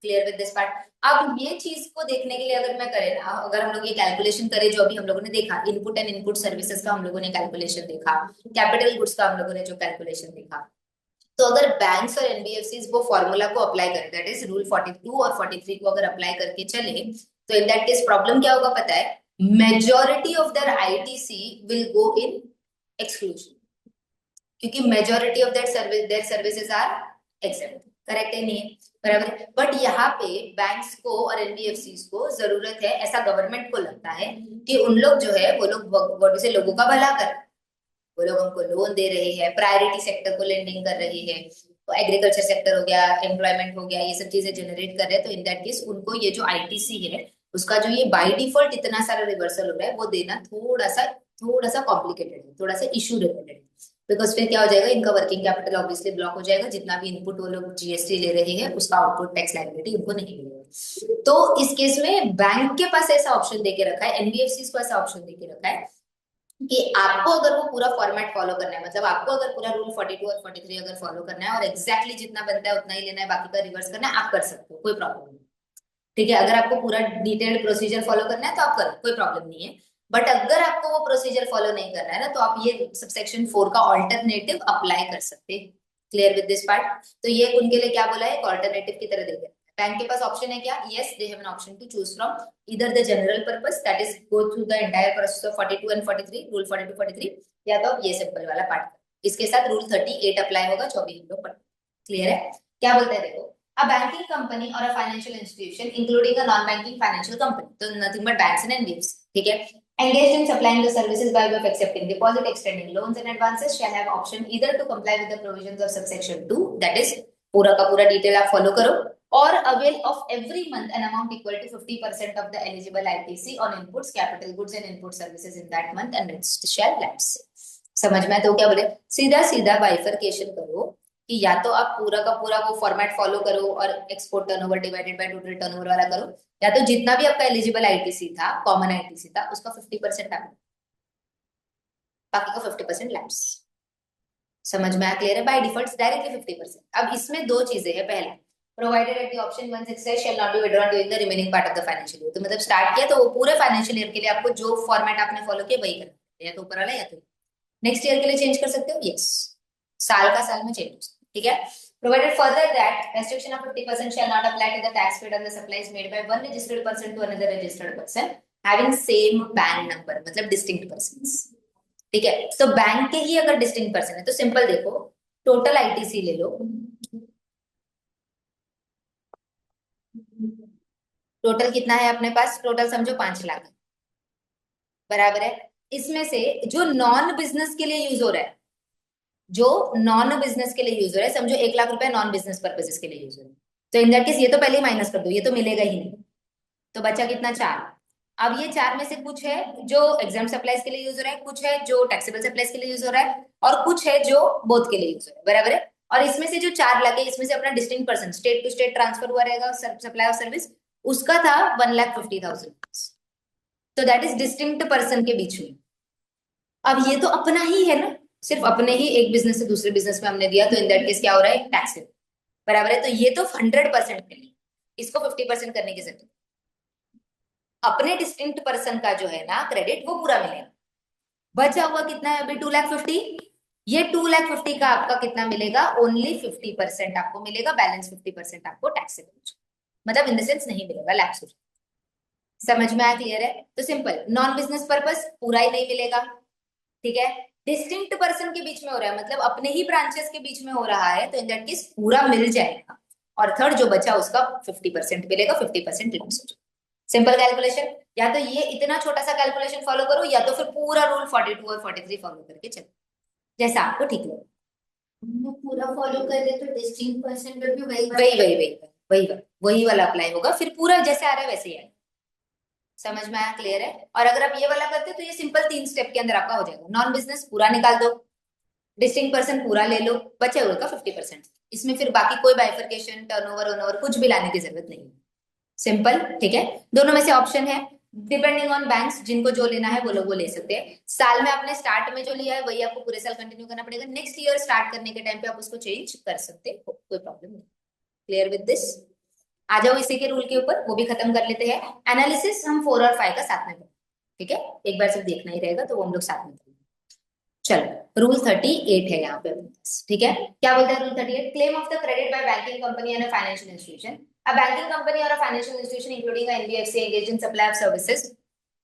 [SPEAKER 1] Clear with this part? अब ये चीज को देखने के लिए अगर मैं करें ना, अगर हम लोग ये कैलकुलेशन करें जो अभी हम लोगों ने देखा, इनपुट एंड इनपुट सर्विसेज का हम लोगों ने कैलकुलेशन देखा, कैपिटल गुड्स का हम लोगों ने जो कैलकुलेशन देखा, तो अगर बैंक्स और एनबीएफसी वो फॉर्मूला को अप्लाई करें, दैट इज रूल 42 और 43 को अगर अप्लाई करके चले, तो इन दैट केस प्रॉब्लम क्या होगा पता है, majority of their ITC will go in exclusion, क्योंकि majority of that service their services are exempt. Correct है? नहीं है? बराबर। बट यहाँ पे बैंक्स को और एनबीएफसी को जरूरत है, ऐसा गवर्नमेंट को लगता है कि उन लोग जो है वो लोग से लोगों का भला कर, वो लोग हमको लोन दे रहे हैं, प्रायोरिटी सेक्टर को लेंडिंग कर रही है, तो एग्रीकल्चर सेक्टर हो गया, एम्प्लॉयमेंट हो गया, ये सब चीजें जनरेट कर रहे हैं। तो इन दैट केस उनको ये जो आईटीसी है उसका जो ये बाय डिफॉल्ट इतना सारा रिवर्सल हो रहा है वो देना थोड़ा सा कॉम्प्लिकेटेड है, थोड़ा सा इशू रिलेटेड है। बिकॉज फिर क्या हो जाएगा, इनका वर्किंग कैपिटल ऑब्वियसली ब्लॉक हो जाएगा, जितना भी इनपुट वो लोग जीएसटी ले रहे हैं उसका आउटपुट टैक्स लायबिलिटी उनको नहीं मिलेगा। तो इस केस में बैंक के पास ऐसा ऑप्शन देके रखा है, एनबीएफसी को ऐसा ऑप्शन देके रखा है कि आपको अगर वो पूरा फॉर्मेट फॉलो करना है, मतलब आपको अगर पूरा रूल 42 और 43 अगर फॉलो करना है और एग्जैक्टली जितना बनता है उतना ही लेना है, बाकी का रिवर्स करना है, आप कर सकते हो, कोई प्रॉब्लम नहीं। ठीक है, अगर आपको पूरा डिटेल्ड प्रोसीजर फॉलो करना है तो आप करो, कोई प्रॉब्लम नहीं है। बट अगर आपको वो प्रोसीजर फॉलो नहीं करना है ना, तो आप ये सबसेक्शन 4 का ऑल्टरनेटिव अप्लाई कर सकते हैं। Clear with this part? तो ये उनके लिए क्या बोला है, एक ऑल्टरनेटिव की तरह देखे। बैंक के पास ऑप्शन है क्या? Yes, they have an option to choose from either the general purpose that is go through the entire process of 42 and 43 rule 42 43, या तो ये सिंपल वाला पार्ट। इसके साथ रूल 38 अप्लाई होगा जो भी हम लोग पढ़ते। क्लियर है? क्या बोलते हैं देखो, a banking company or a financial institution including a non-banking financial company, तो nothing but banks and NBFCs, ठीक है, engaged in supplying the services by way of accepting deposit, extending loans and advances shall have option either to comply with the provisions of subsection 2, that is पूरा का पूरा detail आप follow करो, or avail of every month an amount equal to 50% of the eligible ITC on inputs, capital goods and input services in that month and rest shall lapse। समझ में? तो क्या बोले, सीधा सीधा बाइफरकेशन करो कि या तो आप पूरा का पूरा वो फॉर्मेट फॉलो करो और export turnover divided by total turnover वाला करो, या तो जितना भी आपका एलिजिबल आईटीसी था, कॉमन आईटीसी था, उसका 50% आप, बाकी का 50% लैप्स। समझ में आया? क्लियर है? By default directly 50%। अब इसमें दो चीजें हैं, पहला provided at the option 1 exercise shall not be withdrawn during the remaining part of the financial year, तो मतलब स्टार्ट किया तो वो पूरे फाइनेंशियल ईयर के लिए आपको जो फॉर्मेट आपने फॉलो किया वही करना है, या तो ऊपर वाला या तो नेक्स्ट ईयर के लिए चेंज कर सकते हो, यस, साल का साल में चेंज हो सकता है, ठीक है। Provided further that restriction of 50% shall not apply to the tax paid on the supplies made by one registered person to another registered person having same PAN number, मतलब distinct persons, ठीक है। तो bank के ही अगर distinct person है तो simple देखो, total ITC ले लो, टोटल कितना है अपने पास, टोटल समझो 5 लाख बराबर है। इसमें से जो नॉन बिजनेस के लिए यूज हो रहा है, जो नॉन बिजनेस के लिए यूज हो रहा है, समझो 1 लाख रुपए नॉन बिजनेस पर्पसेस के लिए यूज हो रहा है, तो इन दैट केस ये तो पहले ही माइनस कर दो, ये तो मिलेगा ही नहीं, तो बचा कितना 4। अब ये 4 में से कुछ है जो एग्जाम सप्लाईज के लिए यूज हो रहा है, कुछ है जो टैक्सेबल सप्लाईज के लिए यूज हो रहा है, और कुछ है जो बोथ के लिए यूज हो रहा है, बराबर है। और इसमें से जो 4 लाख है, इसमें से अपना distinct person state to state transfer हुआ रहेगा सप्लाई ऑफ सर्विस, उसका था 1,50,000, तो दैट इज डिस्टिंक्ट पर्सन के बीच में। अब ये तो अपना ही है ना, सिर्फ अपने ही एक बिजनेस से दूसरे बिजनेस में हमने दिया, तो इन दैट केस क्या हो रहा है, टैक्स बराबर है। तो ये तो 100% के लिए, इसको 50% करने की जरूरत, अपने डिस्टिंक्ट पर्सन का जो है ना क्रेडिट वो पूरा मिलेगा। बचा हुआ कितना है अभी 2,50,000, ये 2,50,000 का आपका कितना मिलेगा, ओनली 50% आपको मिलेगा, बैलेंस 50% आपको टैक्स से, मतलब इन द सेंस नहीं मिलेगा, लैप्स हो जाएगा। समझ में आया? क्लियर है? तो सिंपल, नॉन बिजनेस पर्पस पूरा ही नहीं मिलेगा, ठीक है, डिस्टिंक्ट पर्सन के बीच में हो रहा है, मतलब अपने ही ब्रांचेस के बीच में हो रहा है, तो इन दैट केस पूरा मिल जाएगा, और थर्ड जो बचा उसका 50% मिलेगा, 50% लैप्स हो जाएगा। सिंपल कैलकुलेशन, या तो ये इतना छोटा सा कैलकुलेशन फॉलो करो, या तो फिर पूरा रूल 42 और 43 फॉलो करके चलो, जैसा आपको ठीक लगे।
[SPEAKER 2] पूरा फॉलो कर रहे तो डिस्टिंक्ट पर्सन पे भी वही
[SPEAKER 1] वही वाला अप्लाई होगा, फिर पूरा जैसे आ रहा है वैसे ही आएगा। समझ में आया? क्लियर है? और अगर आप ये वाला करते तो ये सिंपल 3 स्टेप के अंदर आपका हो जाएगा, नॉन बिजनेस पूरा निकाल दो, डिस्टिंक्ट पर्सन पूरा ले लो, बचे हुए का 50%, इसमें फिर बाकी कोई बाइफरकेशन टर्नओवर ओनओवर कुछ भी लाने की जरूरत नहीं है, सिंपल, ठीक है। दोनों में से ऑप्शन है, डिपेंडिंग ऑन बैंक्स, जिनको जो लेना है वो लोग वो ले सकते हैं। साल में आपने स्टार्ट में जो लिया है वही आपको पूरे साल कंटिन्यू करना पड़ेगा, नेक्स्ट ईयर स्टार्ट करने के टाइम पे आप उसको चेंज कर सकते हो, कोई प्रॉब्लम नहीं। Clear with this? आ जाओ इसी के रूल के ऊपर, वो भी खत्म कर लेते हैं। एनालिसिस हम 4 और 5 का साथ में करें, ठीक है, एक बार सिर्फ देखना ही रहेगा, तो वो हम लोग साथ में करेंगे। चलो, रूल 38 है यहाँ पे अपने पास, ठीक है। क्या बोलता है rule 38? Claim of the credit by banking company and a financial institution, a banking company or a financial institution including a NBFC engaged in supply of services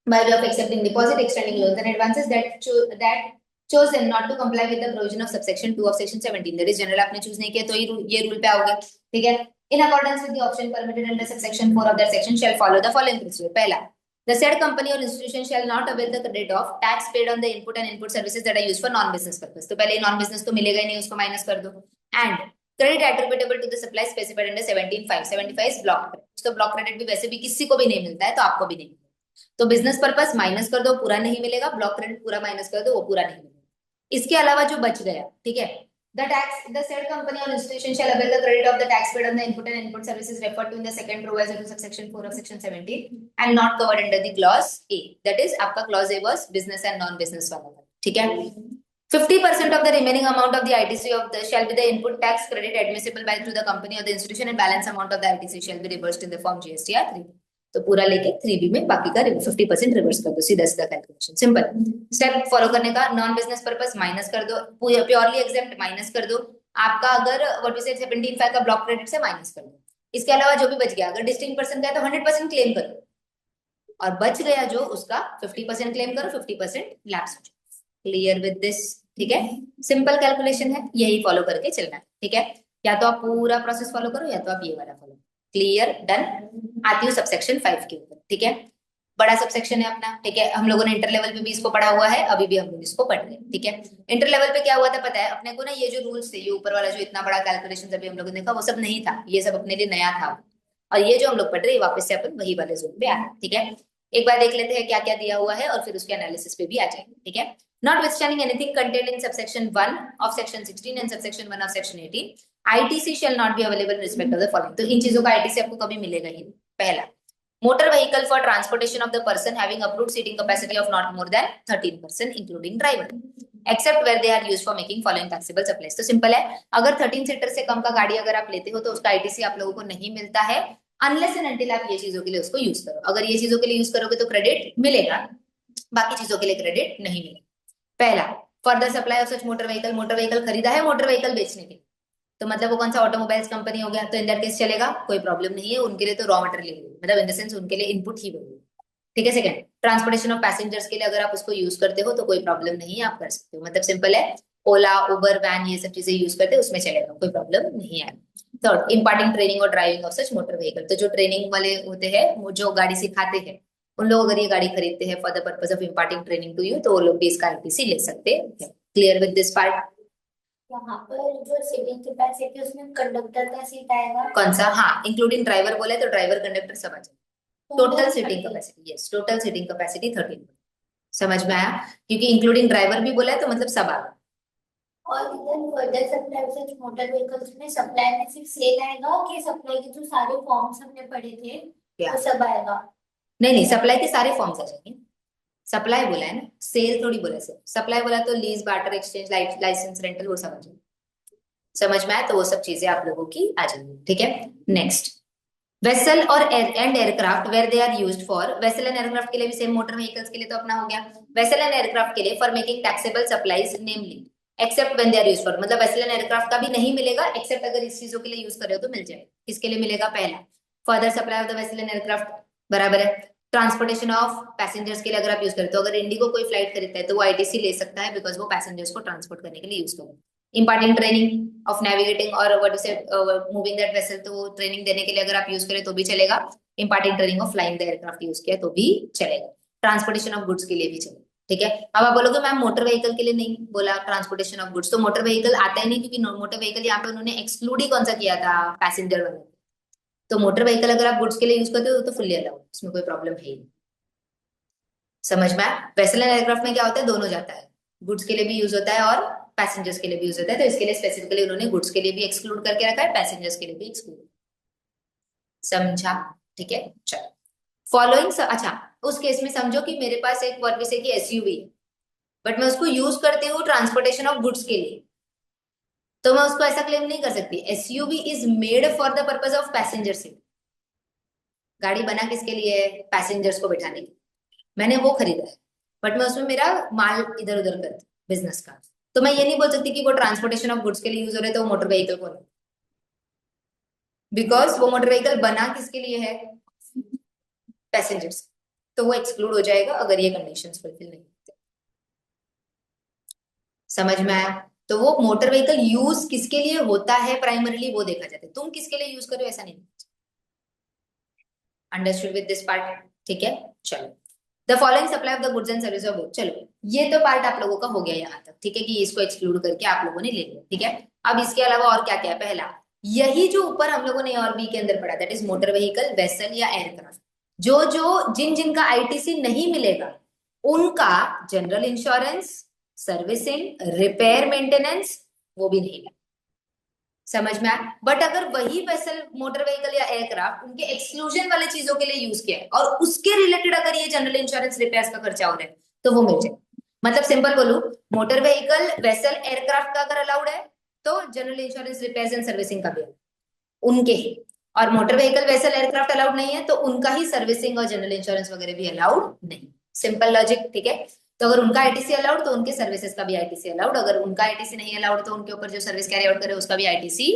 [SPEAKER 1] by way of accepting deposit, extending loans and advances that chosen not to comply with the provision of subsection 2 of section 17, that is general आपने choose नहीं किया तो ये rule पे आओगे, ठीक है। in accordance with the option permitted under subsection 4 of that section shall follow the following procedure। पहला, the said company or institution shall not avail the credit of tax paid on the input and input services that are used for non business purpose, तो पहले non business तो मिलेगा ही नहीं, उसको minus कर दो, and credit attributable to the supply specified under 17(5). 75 is block credit, तो ब्लॉक क्रेडिट भी वैसे भी किसी को भी नहीं मिलता है, तो आपको भी नहीं मिलेगा, तो बिजनेस पर्पस माइनस कर दो, पूरा नहीं मिलेगा, ब्लॉक क्रेडिट पूरा माइनस कर दो, वो पूरा नहीं मिलेगा। इसके अलावा जो बच गया, ठीक है, the said company or institution shall avail the credit of the tax paid on the input and input services referred to in the second proviso to subsection 4 of section 17 and not covered under the clause A, that is आपका clause A was business and non business वाला, ठीक है। 50% of the remaining amount of the ITC of the shall be the input tax credit admissible by through the company or the institution, and balance amount of the ITC shall be reversed in the form GSTR 3, तो पूरा लेके 3B में बाकी का 50% reverse कर दो, सीधा सीधा कैलकुलेशन, सिंपल स्टेप फॉलो करने का। नॉन बिजनेस पर्पस माइनस कर दो, प्योरली एग्जेम्प्ट माइनस कर दो, आपका अगर व्हाट वी सेड 17(5) का ब्लॉक क्रेडिट से माइनस कर दो, इसके अलावा जो भी बच गया, अगर डिस्टिंक्ट पर्सन का है तो 100% क्लेम करो, और बच गया जो उसका 50% क्लेम करो, 50% लैप्स हो जाए। Clear with this? ठीक है, सिंपल कैलकुलेशन है, यही फॉलो करके चलना है। ठीक है, या तो आप पूरा प्रोसेस फॉलो करो या तो आप ये वाला फॉलो। Clear, done. आती हूँ सबसेक्शन 5 के ऊपर। ठीक है, बड़ा सबसेक्शन है अपना। ठीक है, हम लोगों ने इंटर लेवल पे भी इसको पढ़ा हुआ है, अभी भी हम लोग इसको पढ़ रहे हैं। ठीक है, इंटर लेवल पे क्या हुआ था पता है अपने को ना, ये जो रूल्स थे, ये ऊपर वाला जो इतना बड़ा कैलकुलेशन अभी हम लोगों ने देखा वो सब नहीं था, ये सब अपने लिए नया था। और ये जो हम लोग पढ़ रहे हैं वापस से अपन वही वाले जोन पे आ रहे हैं। ठीक है, एक बार देख लेते हैं क्या क्या दिया हुआ है और फिर उसके एनालिसिस पे भी आ जाएंगे। ठीक है, notwithstanding anything contained in subsection 1 of section 16 and subsection 1 of section 18, ITC shall not be available in respect of the following। तो इन चीजों का ITC आपको कभी मिलेगा ही नहीं। पहला, motor vehicle for transportation of the person having approved seating capacity of not more than 13% including driver, except where they are used for making following taxable supplies. तो सिंपल है, अगर 13 सीटर से कम का गाड़ी अगर आप लेते हो तो उसका ITC आप लोगों को नहीं मिलता है, अनलेस एंड अनटिल आप ये चीजों के लिए उसको यूज करो। अगर ये चीजों के लिए यूज करोगे तो क्रेडिट मिलेगा, बाकी चीजों के लिए क्रेडिट नहीं मिलेगा। पहला, further supply of such motor vehicle, motor vehicle खरीदा है मोटर व्हीकल बेचने के लिए, तो मतलब वो कौन सा ऑटोमोबाइल्स कंपनी हो गया, तो इन दैट केस चलेगा, कोई प्रॉब्लम नहीं है, उनके लिए तो रॉ मटेरियल मतलब इन द सेंस उनके लिए इनपुट ही वही। ठीक है, सेकंड, ट्रांसपोर्टेशन ऑफ पैसेंजर्स के लिए अगर आप उसको यूज करते हो तो कोई प्रॉब्लम नहीं है, आप कर सकते हो, मतलब सिंपल है, ओला उबर वैन ये सब चीजें यूज करते हैं उसमें चलेगा, कोई प्रॉब्लम नहीं है। थर्ड, इम्पार्टिंग ट्रेनिंग और driving of such motor vehicle, तो जो ट्रेनिंग वाले होते हैं वो जो गाड़ी सिखाते हैं उन लोग अगर ये गाड़ी खरीदते हैं for the purpose of imparting training to you तो वो लोग भी इसका ITC ले सकते हैं। Clear with this part?
[SPEAKER 2] यहाँ पर जो सीटिंग कैपेसिटी उसमें कंडक्टर का सीट आएगा,
[SPEAKER 1] कौन सा? हाँ, इंक्लूडिंग ड्राइवर बोले तो ड्राइवर कंडक्टर सब आ जाए। Total seating capacity, yes, total seating capacity 13। समझ में आया? क्योंकि इंक्लूडिंग ड्राइवर भी बोला है तो मतलब सब आ गया।
[SPEAKER 2] और इधर further supply of such motor vehicles में सप्लाई में सिर्फ सेल आएगा कि सप्लाई के जो सारे फॉर्म्स हमने पढ़े थे
[SPEAKER 1] क्या?
[SPEAKER 2] वो सब आएगा?
[SPEAKER 1] नहीं नहीं, सप्लाई के सारे फॉर्म्स आ जाएंगे। सप्लाई बोला है ना, सेल थोड़ी बोला। सिर्फ सप्लाई बोला तो lease, barter, exchange, licence, rental वो सब आ जाएंगे। समझ में आया? तो वो सब चीजें आप लोगों की आ जाएंगी। ठीक है, नेक्स्ट, वेसल और and aircraft where they are used for, vessel and aircraft के लिए भी सेम, मोटर व्हीकल्स के लिए तो अपना हो गया। वेसल एंड एयरक्राफ्ट के लिए for making taxable supplies namely except when they are used for, मतलब वेसल एंड एयरक्राफ्ट का भी नहीं मिलेगा एक्सेप्ट अगर इस चीजों के लिए यूज कर रहे हो तो मिल जाए। किसके लिए मिलेगा? पहला, further supply of the vessel and aircraft, बराबर है। ट्रांसपोर्टेशन ऑफ पैसेंजर्स के लिए अगर आप यूज करते हो, अगर इंडिगो कोई फ्लाइट खरीदता है तो वो ITC ले सकता है बिकॉज वो पैसेंजर्स को ट्रांसपोर्ट करने के लिए यूज करो। इंपार्टिंग ट्रेनिंग ऑफ नेविगेटिंग और what is it moving that vessel, तो ट्रेनिंग देने के लिए अगर आप यूज करें तो भी चलेगा। Imparting training of flying the aircraft use किया तो भी चलेगा। ट्रांसपोर्टेशन ऑफ गुड्स के लिए भी चलेगा। ठीक है, अब आप बोलोगे मैम मोटर व्हीकल के लिए नहीं बोला ट्रांसपोर्टेशन ऑफ गुड्स, तो मोटर व्हीकल आता ही नहीं क्योंकि मोटर व्हीकल यहाँ पे उन्होंने एक्सक्लूड ही कौन सा किया था? पैसेंजर वाला। तो मोटर व्हीकल अगर आप गुड्स के लिए यूज करते हो तो फुल्ली अलाउड, उसमें कोई प्रॉब्लम है ही नहीं। समझ में? वेसल एंड एयरक्राफ्ट में क्या होता है, दोनों जाता है, गुड्स के लिए भी यूज होता है और पैसेंजर्स के लिए भी यूज होता है, तो इसके लिए स्पेसिफिकली उन्होंने गुड्स के लिए भी एक्सक्लूड करके रखा है, पैसेंजर्स के लिए भी एक्सक्लूड। समझा? ठीक है, चलो फॉलोइंग। अच्छा, उस केस में समझो कि मेरे पास एक वर्विस है कि SUV है, बट मैं उसको यूज करती हूँ ट्रांसपोर्टेशन ऑफ गुड्स के लिए, तो मैं उसको ऐसा क्लेम नहीं कर सकती SUV is made for the purpose of passenger seat. गाड़ी बना किसके लिए है? पैसेंजर्स को बैठाने के लिए। मैंने वो खरीदा है बट मैं उसमें मेरा माल इधर उधर करती बिजनेस का, तो मैं ये नहीं बोल सकती कि वो ट्रांसपोर्टेशन ऑफ गुड्स के लिए यूज हो रहे तो वो मोटर व्हीकल को नहीं, बिकॉज वो मोटर व्हीकल बना किसके लिए है? पैसेंजर्स, तो वो एक्सक्लूड हो जाएगा अगर ये कंडीशंस फुलफिल नहीं होते। समझ में आया? तो वो मोटर व्हीकल यूज किसके लिए होता है प्राइमरीली वो देखा जाता है, तुम किसके लिए यूज करो ऐसा नहीं। Understood with this part? ठीक है, चलो the following supply of the goods and service of goods, चलो ये तो पार्ट आप लोगों का हो गया यहाँ तक। ठीक है, कि इसको एक्सक्लूड करके आप लोगों ने ले लिया। ठीक है, अब इसके अलावा और क्या क्या है? पहला, यही जो ऊपर हम लोगों ने और बी के अंदर पढ़ा, that is motor vehicle, vessel या एयरक्राफ्ट, जो जो जिन जिनका ITC नहीं मिलेगा उनका general insurance, servicing, repair, maintenance वो भी नहीं। समझ में आया? बट अगर वही वेसल, मोटर व्हीकल या एयरक्राफ्ट उनके एक्सक्लूजन वाले चीजों के लिए यूज किया है और उसके रिलेटेड अगर ये जनरल इंश्योरेंस, रिपेयर्स का खर्चा हो रहा है तो वो मिल जाए। मतलब सिंपल बोलूं, मोटर व्हीकल, वेसल, एयरक्राफ्ट का अगर अलाउड है तो general insurance, repairs and servicing का भी उनके ही, और motor vehicle, vessel, aircraft allowed नहीं है तो उनका ही सर्विसिंग और जनरल इंश्योरेंस वगैरह भी अलाउड नहीं। Simple logic. ठीक है, तो अगर उनका ITC अलाउड तो उनके सर्विसेज का भी ITC अलाउड, अगर उनका ITC नहीं अलाउड तो उनके ऊपर जो सर्विस कैरी आउट करे उसका भी ITC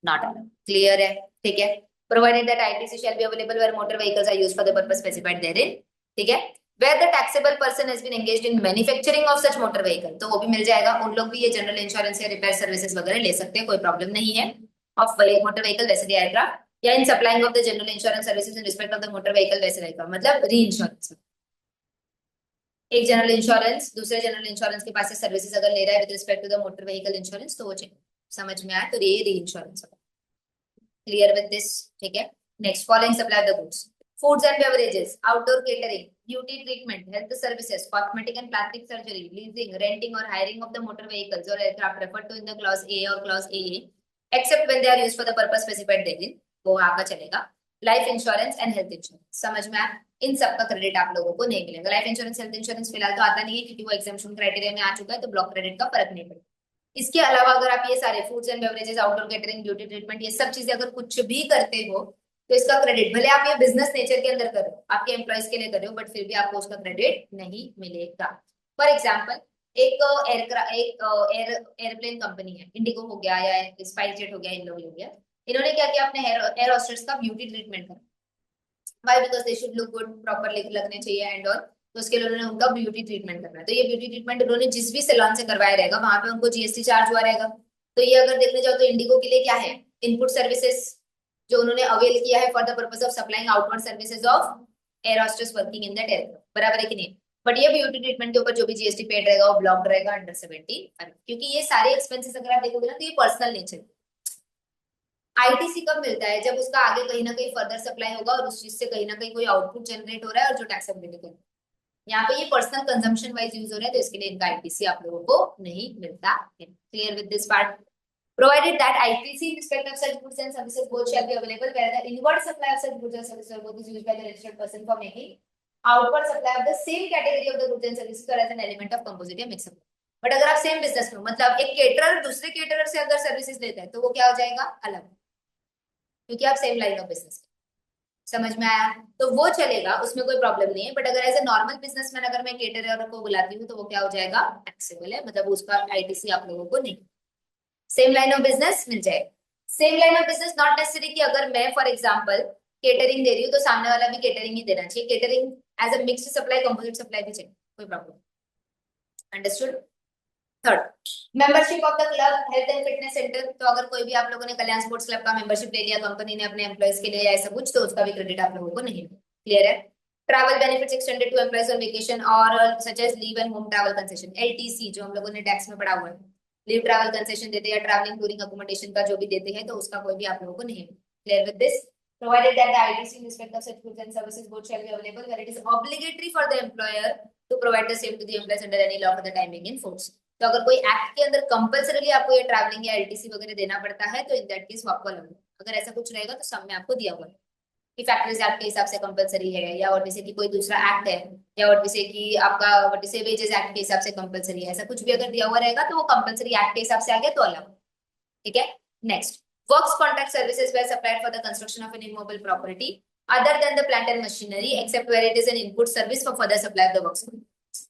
[SPEAKER 1] नॉट अलाउड। क्लियर है? ठीक है, provided that ITC shall be available where motor vehicles are used for the purpose specified therein, ठीक है। Where the taxable person has been engaged in manufacturing of such motor vehicle, तो वो भी मिल जाएगा, उन लोग भी ये जनरल इंश्योरेंस या रिपेयर सर्विसेज वगैरह ले सकते हैं, कोई प्रॉब्लम नहीं है। ऑफ मोटर व्हीकल वैसे एयरक्राफ्ट या in supplying of the general insurance services in respect of the motor vehicle वैसे एयरक्राफ्ट, मतलब री इंश्योरेंस। एक जनरल इंश्योरेंस दूसरे जनरल इंश्योरेंस के पास से सर्विसेज अगर ले रहा है with respect to the motor vehicle insurance, तो वो समझ में आया, तो ये री इंश्योरेंस। क्लियर विद दिस, ठीक है। Next, following supply the goods, foods and beverages, outdoor catering, beauty treatment, health services, cosmetic and plastic surgery, leasing, renting or hiring of the motor vehicles or aircraft referred to in the clause A or clause AA, except when they are used for the purpose specified therein, वो आपका चलेगा। Life insurance and health insurance, समझ में आया, इन सब का credit आप लोगों को नहीं मिलेगा। लाइफ इंश्योरेंस हेल्थ इंश्योरेंस फिलहाल तो आता नहीं है क्योंकि वो एग्जाम्पशन क्राइटेरिया में आ चुका है, तो ब्लॉक क्रेडिट का फर्क नहीं पड़ेगा। इसके अलावा अगर आप ये सारे foods and beverages, outdoor catering, beauty treatment, ये सब चीजें अगर कुछ भी करते हो तो इसका क्रेडिट, भले आप ये बिजनेस नेचर के अंदर कर रहे हो, आपके एम्प्लॉयज के लिए कर रहे हो, बट फिर भी आपको उसका क्रेडिट नहीं मिलेगा। फॉर एग्जाम्पल, एक एयरप्लेन कंपनी है, इंडिगो हो गया या स्पाइस जेट हो गया, इन लोग हो गया, इन्होंने क्या किया, अपने एयर होस्टेस का ब्यूटी ट्रीटमेंट करा। Why? Because they should look good, proper लगने चाहिए एंड ऑल, तो उसके लिए उन्होंने उनका ब्यूटी ट्रीटमेंट करना है। तो ये ब्यूटी ट्रीटमेंट उन्होंने जिस भी सैलून से करवाया रहेगा वहां पे उनको जीएसटी चार्ज हुआ रहेगा। तो ये अगर देखने जाओ तो इंडिगो के लिए क्या है, इनपुट सर्विसेज जो उन्होंने अवेल किया है for the purpose of supplying outward services of air hostess working in that aircraft, बराबर है कि नहीं। बट ये ब्यूटी ट्रीटमेंट के ऊपर जो भी जीएसटी पेड रहेगा वो ब्लॉक्ड रहेगा अंडर 75, क्योंकि ये सारे एक्सपेंसेस अगर आप देखोगे ना तो ये पर्सनल नेचर। आईटीसी कब मिलता है, जब उसका आगे कहीं ना कहीं फर्दर सप्लाई होगा और उस चीज से कहीं ना कहीं कोई आउटपुट जनरेट हो रहा है और जो टैक्सेबल है। यहाँ पे ये पर्सनल कंजम्पशन वाइज यूज हो रहा है, तो इसके लिए इनका आईटीसी आप लोगों को नहीं मिलता है। Clear with this part. Provided that ITC in respect of such goods and services both shall be available, where the inward supply of such goods and services both is used by the registered person for making outward supply of the same category of the goods and services or as an element of composite या mix-up। But अगर आप same business में, मतलब एक caterer दूसरे caterer से अगर services लेता है तो वो क्या हो जाएगा, अलग, क्योंकि आप सेम लाइन ऑफ बिजनेस, समझ में आया, तो वो चलेगा, उसमें कोई प्रॉब्लम नहीं है। बट अगर एज ए नॉर्मल बिजनेसमैन अगर मैं केटरर को बुलाती हूँ तो वो क्या हो जाएगा, टैक्सेबल है, मतलब उसका आईटीसी आप लोगों को नहीं। सेम लाइन ऑफ बिजनेस मिल जाएगा। Same line of business not necessary कि अगर मैं फॉर एग्जांपल केटरिंग दे रही हूँ तो सामने वाला भी केटरिंग ही देना चाहिए। Catering as a mixed supply, composite supply भी चाहिए, कोई problem. Understood. Third, membership of the club, health and fitness centre, तो अगर कोई भी आप लोगों ने कल्याण स्पोर्ट्स क्लब का मेंबरशिप ले लिया कंपनी ने अपने एम्प्लॉयज के लिए या ऐसा कुछ, तो उसका भी क्रेडिट आप लोगों को नहीं मिलेगा। क्लियर है। Travel benefits extended to employees on vacation और such as leave and home travel concession, LTC, जो हम लोगों ने टैक्स में पढ़ा हुआ है, लीव ट्रैवल कंसेशन देते हैं, ट्रैवलिंग टूरिंग अकोमोडेशन का जो भी देते हैं, तो उसका कोई भी आप लोगों को नहीं है। Clear with this. Provided that the ITC in respect of such goods and services both shall be available, where it is obligatory for the employer to provide the same to the employees under any law for the time being in force। तो अगर कोई act के अंदर compulsorily आपको ये travelling या LTC वगैरह देना पड़ता है तो इन दैट केस आपको अलग, अगर ऐसा कुछ रहेगा तो सब में आपको दिया हुआ है कि फैक्ट्रीज एक्ट के हिसाब से कंपल्सरी है, या और जैसे कि कोई दूसरा एक्ट है, या और जैसे कि आपका व्हाट इज वेजेस एक्ट के हिसाब से कंपल्सरी है, ऐसा कुछ भी अगर दिया हुआ रहेगा तो वो कंपल्सरी एक्ट के हिसाब से आ गया तो अलग। ठीक है। Next, works contract services were supplied for the construction of an immobile property other than the plant and machinery except where it is an input service for further supply of the works।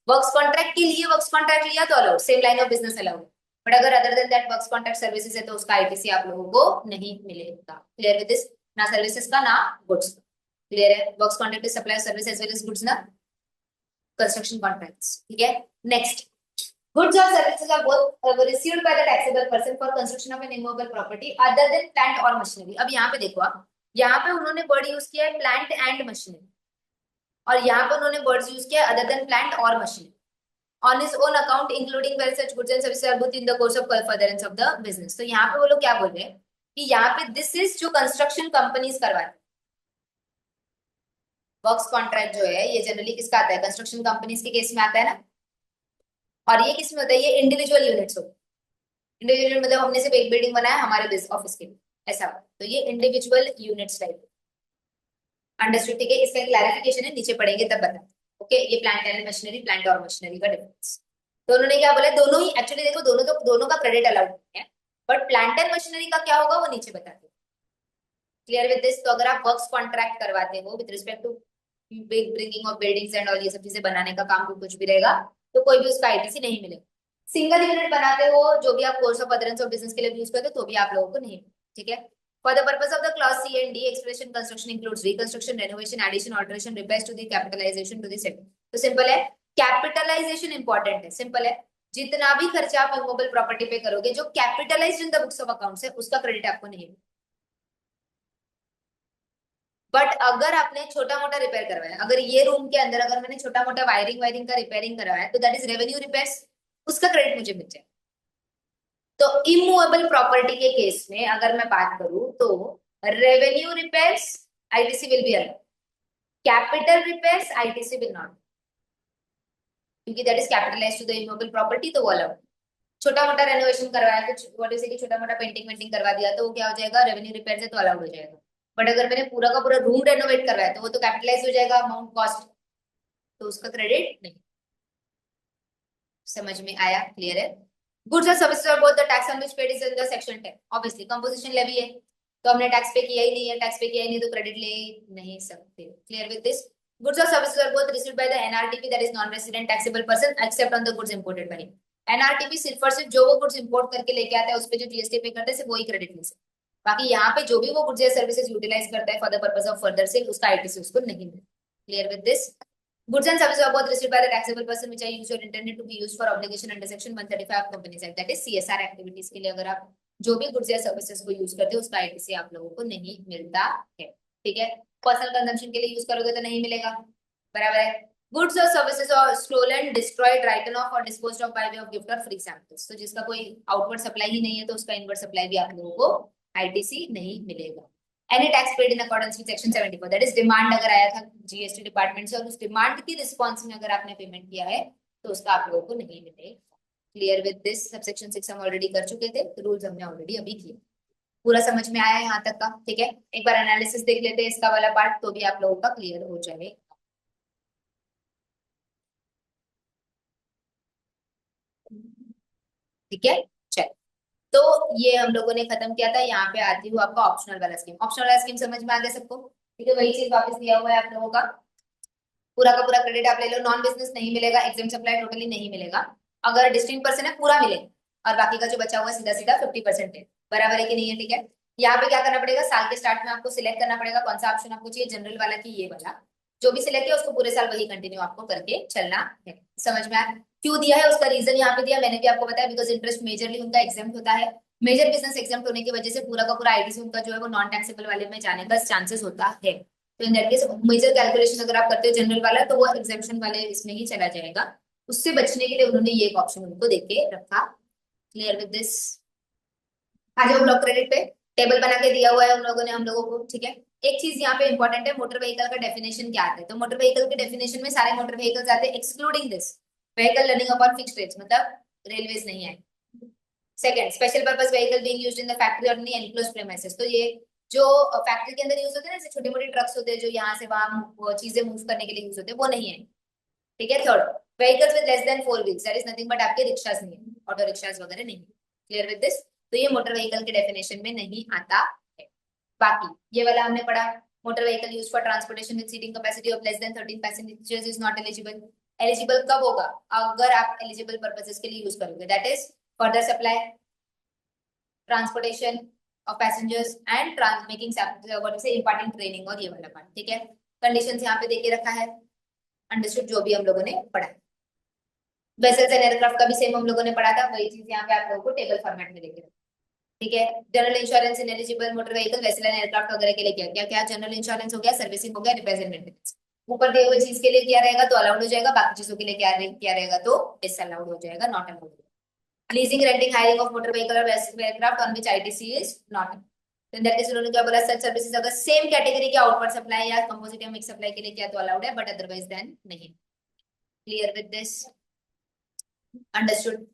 [SPEAKER 1] Works contract के लिए works contract लिया तो allowed, same line of business allowed, but अगर other than that works contract services है तो उसका ITC आप लोगों को नहीं मिलेगा। Clear with this. ना सर्विसेज का ना गुड्स। क्लियर है। Works contract is supply service as well as goods ना कंस्ट्रक्शन कॉन्ट्रैक्ट्स। ठीक है। Next, goods or services are both received by the taxable person for construction of an immobile property other than plant or machinery। अब यहाँ पे देखो आप, यहाँ पे उन्होंने वर्ड यूज किया है प्लांट एंड मशीनरी, और यहाँ पे उन्होंने वर्ड्स यूज किया अदर देन प्लांट और machinery on his own account including where such goods and services are both in the course of furtherance of the business. तो यहाँ पे वो लोग क्या बोल रहे हैं कि यहाँ पे दिस इज जो कंस्ट्रक्शन कंपनीज करवाते, वर्क्स कॉन्ट्रैक्ट जो है ये जनरली किसका आता है, कंस्ट्रक्शन कंपनीज के केस में आता है ना, और ये किसमें होता है, ये इंडिविजुअल यूनिट्स होते हैं। इंडिविजुअल मतलब हमने सिर्फ एक बिल्डिंग बनाया हमारे ऑफिस के लिए, ऐसा, तो ये इंडिविजुअल यूनिट्स टाइप। अंडरस्टूड। ठीक है। इसका क्लैरिफिकेशन है, नीचे पढ़ेंगे तब बता। ओके। ये प्लांट एंड मशीनरी, प्लांट और मशीनरी का डिफरेंस। तो उन्होंने क्या बोला, दोनों ही एक्चुअली देखो, दोनों का क्रेडिट अलाउड है, बट प्लांट एंड मशीनरी का क्या होगा वो नीचे बताते हैं। Clear with this. तो अगर आप वर्क्स कॉन्ट्रैक्ट करवाते हो with respect to bringing of buildings and all, ये सब चीजें बनाने का काम कुछ भी रहेगा, तो कोई भी उसका आईटीसी नहीं मिलेगा। सिंगल यूनिट बनाते हो जो भी आप कोर्स ऑफ अदरेंस ऑफ बिजनेस के लिए यूज करते हो तो भी आप लोगों को नहीं। ठीक है। For the purpose of the clause C and D, expression construction includes reconstruction, renovation, addition, alteration, repairs to the capitalization to the set. तो सिंपल है, कैपिटलाइजेशन इंपॉर्टेंट है, सिंपल है, जितना भी खर्चा आप इमूवेबल प्रॉपर्टी पे करोगे जो capitalised in the books of accounts है उसका क्रेडिट आपको नहीं है। बट अगर आपने छोटा मोटा रिपेयर करवाया, अगर ये रूम के अंदर अगर मैंने छोटा मोटा वायरिंग का रिपेयरिंग करवाया तो दैट इज रेवेन्यू रिपेयर्स, उसका क्रेडिट मुझे मिल जाए। तो इमूवेबल प्रॉपर्टी के केस में अगर मैं बात करूं तो revenue repairs ITC will be allowed, capital repairs ITC will not, क्योंकि that is capitalized to the immovable property, तो वो अलाउड। छोटा मोटा रेनोवेशन करवाया, कुछ व्हाट इज छोटा मोटा पेंटिंग वेंटिंग करवा दिया तो वो क्या हो जाएगा, रेवेन्यू रिपेयर से तो अलाउड हो जाएगा। बट अगर मैंने पूरा का पूरा रूम रेनोवेट करवाया तो वो तो कैपिटलाइज हो जाएगा अमाउंट कॉस्ट, तो उसका क्रेडिट नहीं। समझ में आया, क्लियर है? गुड्स और सर्विसेज और both the tax on which paid is in the section 10, obviously composition levy है तो हमने टैक्स पे किया ही नहीं है, टैक्स पे किया ही नहीं तो क्रेडिट ले नहीं सकते। Clear with this? गुड्स और services are both received by the NRTP, that is non resident taxable person, except on the goods imported by him. NRTP सिर्फ और सिर्फ जो वो गुड्स इंपोर्ट करके लेके आता है उस पे जो जीएसटी पे करते हैं सिर्फ वही क्रेडिट ले सकते। बाकी यहाँ पे जो भी वो गुड्स या सर्विसेज यूटिलाइज करता है for the purpose of further sale, उसका आईटीसी उसको नहीं मिलता। Clear with this? Goods and services are both received by the taxable person which are used or intended to be used for obligation under section 135 of Companies Act, that is CSR activities के लिए अगर आप जो भी goods या services को use करते हो उसका आईटीसी आप लोगों को नहीं मिलता है। ठीक है, पर्सनल कंजम्पशन के लिए यूज करोगे तो नहीं मिलेगा, बराबर है। गुड्स और सर्विसेज और स्टोलन, डिस्ट्रॉयड, राइटन ऑफ और disposed of by way of gift और फ्री सैंपल्स, तो जिसका कोई आउटवर्ड सप्लाई ही नहीं है तो उसका इनवर्ड सप्लाई भी आप लोगों को आईटीसी नहीं मिलेगा। Any tax paid in accordance with section 74, that is demand अगर आया था जीएसटी डिपार्टमेंट से और उस डिमांड की रिस्पॉन्स में अगर आपने पेमेंट किया है तो उसका आप लोगों को नहीं मिलेगा। Clear with this? सबसेक्शन 6 हम ऑलरेडी कर चुके थे, तो रूल्स हमने ऑलरेडी अभी किए। पूरा समझ में आया यहाँ तक का? ठीक है, एक बार एनालिसिस देख लेते हैं इसका वाला पार्ट तो भी आप लोगों का क्लियर हो जाएगा। ठीक है, चल, तो ये हम लोगों ने खत्म किया था। यहाँ पे आती हूँ आपका ऑप्शनल वाला स्कीम। ऑप्शनल वाला स्कीम समझ में आ गया सबको? ठीक है, वही चीज वापस दिया हुआ है आप लोगों का, पूरा का पूरा क्रेडिट आप ले लो। नॉन बिजनेस नहीं मिलेगा, एग्जाम सप्लाई टोटली नहीं मिलेगा, अगर डिस्टिंक्ट पर्सन है पूरा मिलेगा और बाकी का जो बचा हुआ सीधा सीधा 50% है, बराबर है कि नहीं है? ठीक है, यहाँ पे क्या करना पड़ेगा, साल के स्टार्ट में आपको सिलेक्ट करना पड़ेगा कौन सा ऑप्शन आपको चाहिए, जनरल वाला की ये वाला, जो भी सिलेक्ट किया उसको पूरे साल वही कंटिन्यू आपको करके चलना है। समझ में आया? क्यों दिया है उसका रीजन यहाँ पे दिया, मैंने भी आपको बताया, बिकॉज इंटरेस्ट मेजरली उनका एग्जाम होता है, मेजर बिजनेस एग्जाम होने की वजह से पूरा का पूरा आईटीसी उनका जो है वो नॉन टैक्सेबल वाले में जाने का चांसेस होता है। तो in that case major calculation अगर आप करते हो जनरल वाला तो वो एग्जाम्पशन वाले इसमें ही चला जाएगा, उससे बचने के लिए उन्होंने ये एक ऑप्शन उनको देके रखा। Clear with this? आ जाओ ब्लॉक क्रेडिट पे, टेबल बना के दिया हुआ है उन लोगों ने हम लोगों को। ठीक है, एक चीज यहाँ पे इंपॉर्टेंट है, मोटर व्हीकल का डेफिनेशन क्या आता है, तो मोटर व्हीकल के डेफिनेशन में सारे मोटर व्हीकल्स आते हैं excluding this vehicle running upon fixed rates, मतलब रेलवेज नहीं है। Second, special purpose vehicle being used in the factory और इन एनक्लोज्ड प्रेमाइसेस, तो ये जो फैक्ट्री के अंदर यूज होते हैं ना, छोटे मोटे ट्रक्स होते हैं जो यहाँ से वहां चीजें मूव करने के लिए यूज होते हैं, वो नहीं है। ठीक है, third, vehicles with less than 4 wheels, that is nothing but आपके रिक्शास नहीं है, ऑटो रिक्शास वगैरह नहीं। Clear with this? तो ये मोटर व्हीकल के डेफिनेशन में नहीं आता है। बाकी ये वाला हमने पढ़ा, motor vehicle use for transportation with seating capacity of less than 13 passengers is not eligible. Eligible कब होगा, अगर आप एलिजिबल पर्पसेस के लिए यूज करोगे, that is further supply, transportation of passengers and making what is important training और ये वाला पार्ट। ठीक है, कंडीशंस यहाँ पे देके रखा है, अंडरस्टूड जो भी हम लोगों ने पढ़ा है। वेसल्स एंड एयरक्राफ्ट का भी सेम हम लोगों ने पढ़ा था, वही चीज यहाँ पे आप लोगों को टेबल फॉर्मेट में देके रखा। ठीक है, general insurance in eligible motor vehicle vessel and aircraft वगैरह के लिए क्या क्या क्या, जनरल इंश्योरेंस हो गया, सर्विसिंग हो गया, रिपेयर एंड मेंटेनेंस, ऊपर दिए हुए चीज के लिए क्या रहेगा तो अलाउड हो जाएगा, बाकी चीजों के लिए क्या रहेगा तो डिसअलाउड हो जाएगा, not allowed. Leasing, renting, hiring of motor vehicle और aircraft on which ITC is not, in that case उन्होंने क्या बोला, सच सर्विसेज अगर सेम कैटेगरी के आउटवर्ड सप्लाई या कंपोजिट या मिक्स सप्लाई के लिए क्या तो अलाउड है, बट अदरवाइज देन नहीं। Clear with this? अंडरस्टूड?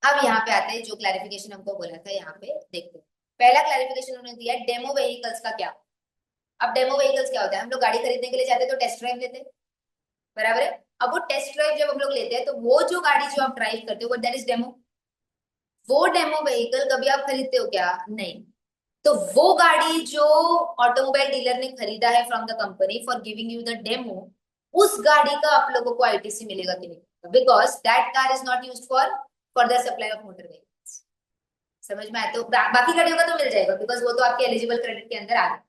[SPEAKER 1] अब यहाँ पे आते हैं जो क्लैरिफिकेशन हमको बोला था, यहाँ पे देखते हैं। पहला क्लैरिफिकेशन उन्होंने दिया डेमो व्हीकल्स का क्या। अब डेमो व्हीकल्स क्या होता है, हम लोग गाड़ी खरीदने के लिए जाते हैं तो टेस्ट ड्राइव लेते हैं, बराबर है। अब वो टेस्ट ड्राइव जब हम लोग लेते हैं तो वो जो गाड़ी जो आप ड्राइव करते हो वो दैट इज डेमो। वो डेमो व्हीकल कभी आप खरीदते हो क्या? नहीं। तो वो गाड़ी जो ऑटोमोबाइल डीलर ने खरीदा है from the company for giving you the demo, उस गाड़ी का आप लोगों को आईटीसी मिलेगा कि नहीं, because that car is not used for further supply of motor vehicles. समझ में आया? तो बाकी गाड़ियों का तो मिल जाएगा बिकॉज वो तो आपके एलिजिबल क्रेडिट के अंदर आ गए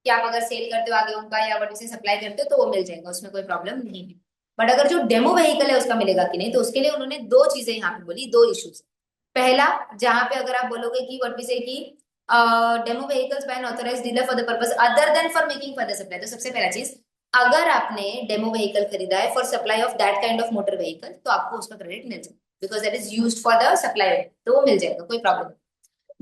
[SPEAKER 1] कि आप अगर सेल करते हो आगे उनका या वट से सप्लाई करते हो तो वो मिल जाएगा, उसमें कोई प्रॉब्लम नहीं है। बट अगर जो डेमो व्हीकल है उसका मिलेगा कि नहीं, तो उसके लिए उन्होंने दो चीजें यहाँ पे बोली, दो इश्यूज। पहला, जहां पे अगर आप बोलोगे कि व्हाट वी से कि demo vehicles by an authorised dealer for the purpose other than for making further supply, तो सबसे पहला चीज, अगर आपने डेमो व्हीकल खरीदा है for supply of that kind of motor vehicle तो आपको उसका क्रेडिट मिल जाएगा because that is used for the supply, तो वो मिल जाएगा, कोई प्रॉब्लम नहीं।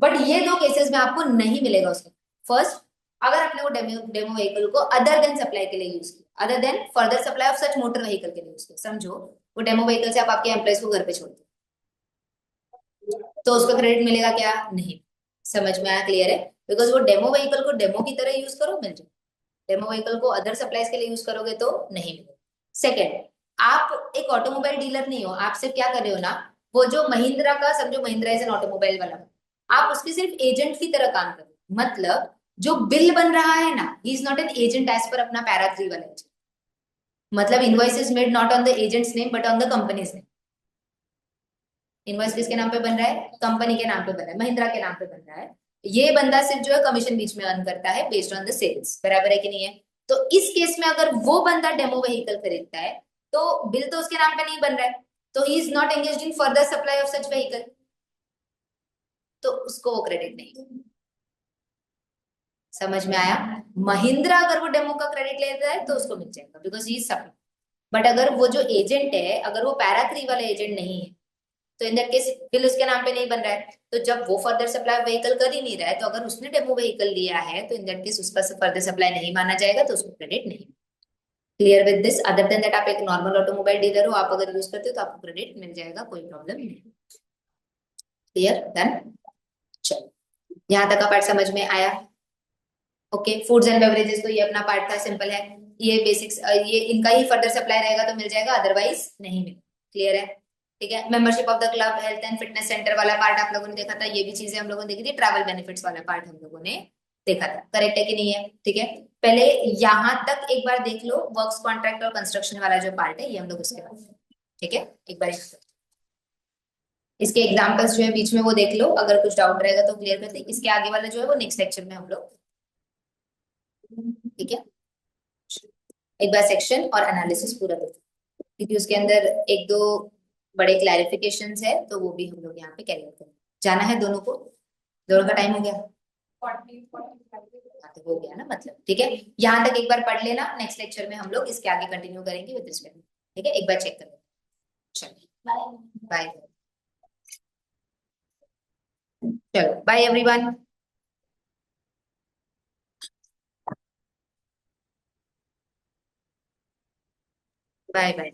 [SPEAKER 1] बट ये दो केसेस में आपको नहीं मिलेगा उसका। फर्स्ट, अगर आपने वो डेमो व्हीकल को अदर देन सप्लाई के लिए यूज किया, other then further supply of such motor vehicle के लिए यूज किया, समझो वो डेमो व्हीकल से आप आपके एम्प्लॉइज को घर पे छोड़ते तो उसका क्रेडिट मिलेगा क्या? नहीं। समझ में आया? क्लियर है? बिकॉज वो डेमो व्हीकल को डेमो की तरह यूज करो मिल जाए, डेमो व्हीकल को अदर सप्लाईज के लिए यूज करोगे तो नहीं मिलेगा। सेकेंड, आप एक ऑटोमोबाइल डीलर नहीं हो, आप सिर्फ क्या कर रहे हो ना, वो जो महिंद्रा का, समझो महिंद्रा इज एन ऑटोमोबाइल वाला, आप उसके सिर्फ एजेंट की तरह काम कर रहे हो। मतलब जो बिल बन रहा है ना, he is not an agent as per अपना पैरा 3 वाला agent. मतलब invoice is made not on the agent's name but on the company's name. Invoice किसके नाम पे बन रहा है? कंपनी के नाम पे बन रहा है, महिंद्रा के नाम पे बन रहा है। ये बंदा सिर्फ जो है कमीशन बीच में अर्न करता है बेस्ड ऑन द सेल्स, बराबर है कि नहीं है? तो इस केस में अगर वो बंदा डेमो व्हीकल खरीदता है तो बिल तो उसके नाम पे नहीं बन रहा है, तो ही is not engaged in further supply of such vehicle, तो उसको वो क्रेडिट नहीं। समझ में आया? महिंद्रा अगर वो डेमो का क्रेडिट लेता है तो उसको मिल जाएगा बिकॉज ही सप्लाई। बट अगर वो जो एजेंट है, अगर वो पैरा 3 वाला एजेंट नहीं है तो इन दैट केस बिल उसके नाम पे नहीं बन रहा है, तो जब वो फर्दर सप्लाई व्हीकल कर ही नहीं रहा है, तो अगर उसने डेमो व्हीकल लिया है तो इन दैट केस उसका फर्दर सप्लाई नहीं माना जाएगा, तो उसको क्रेडिट नहीं। Clear with this? Other than that आप एक नॉर्मल ऑटोमोबाइल डीलर हो, आप अगर यूज करते हो तो आपको क्रेडिट मिल जाएगा, कोई प्रॉब्लम नहीं। क्लियर? डन? चलो, यहाँ तक का पार्ट समझ में आया? ओके, फूड्स एंड बेवरेजेस तो ये अपना पार्ट था, सिंपल है। ये बेसिक्स, ये इनका ही फर्दर सप्लाई रहेगा तो मिल जाएगा, अदरवाइज नहीं मिलेगा। क्लियर है? ठीक है। Membership of the club, health and fitness centre वाला पार्ट आप लोगों ने देखा था, ये भी चीजें हम लोगों ने देखी थी। ट्रैवल बेनिफिट्स वाला पार्ट हम लोगों ने देखा था, करेक्ट है कि नहीं है? ठीक है, पहले यहां तक एक बार देख लो, वर्क्स कॉन्ट्रैक्ट और कंस्ट्रक्शन वाला जो पार्ट है ये हम लोग उसके बाद, ठीक है, एक बार इसके एग्जांपल्स जो है बीच में वो देख लो, अगर कुछ डाउट रहेगा तो क्लियर करते हैं। इसके आगे वाला जो है वो नेक्स्ट लेक्चर में हम लोग, ठीक है, एक बार सेक्शन और एनालिसिस पूरा देखो क्योंकि उसके अंदर एक दो बड़े क्लैरिफिकेशंस है, तो वो भी हम लोग यहाँ पे कैरियर करें। जाना है दोनों को? दोनों का टाइम हो गया?
[SPEAKER 3] 40-45
[SPEAKER 1] हाँ, तो हो गया ना, मतलब ठीक है। यहाँ तक एक बार पढ़ लेना, नेक्स्ट लेक्चर में हम लोग इसके आगे कंटिन्यू करेंगे विद रिस्पेक्ट, ठीक है, एक बार चेक कर लेना। चलिए, बाय। चलो, बाय एवरीवन। Bye bye.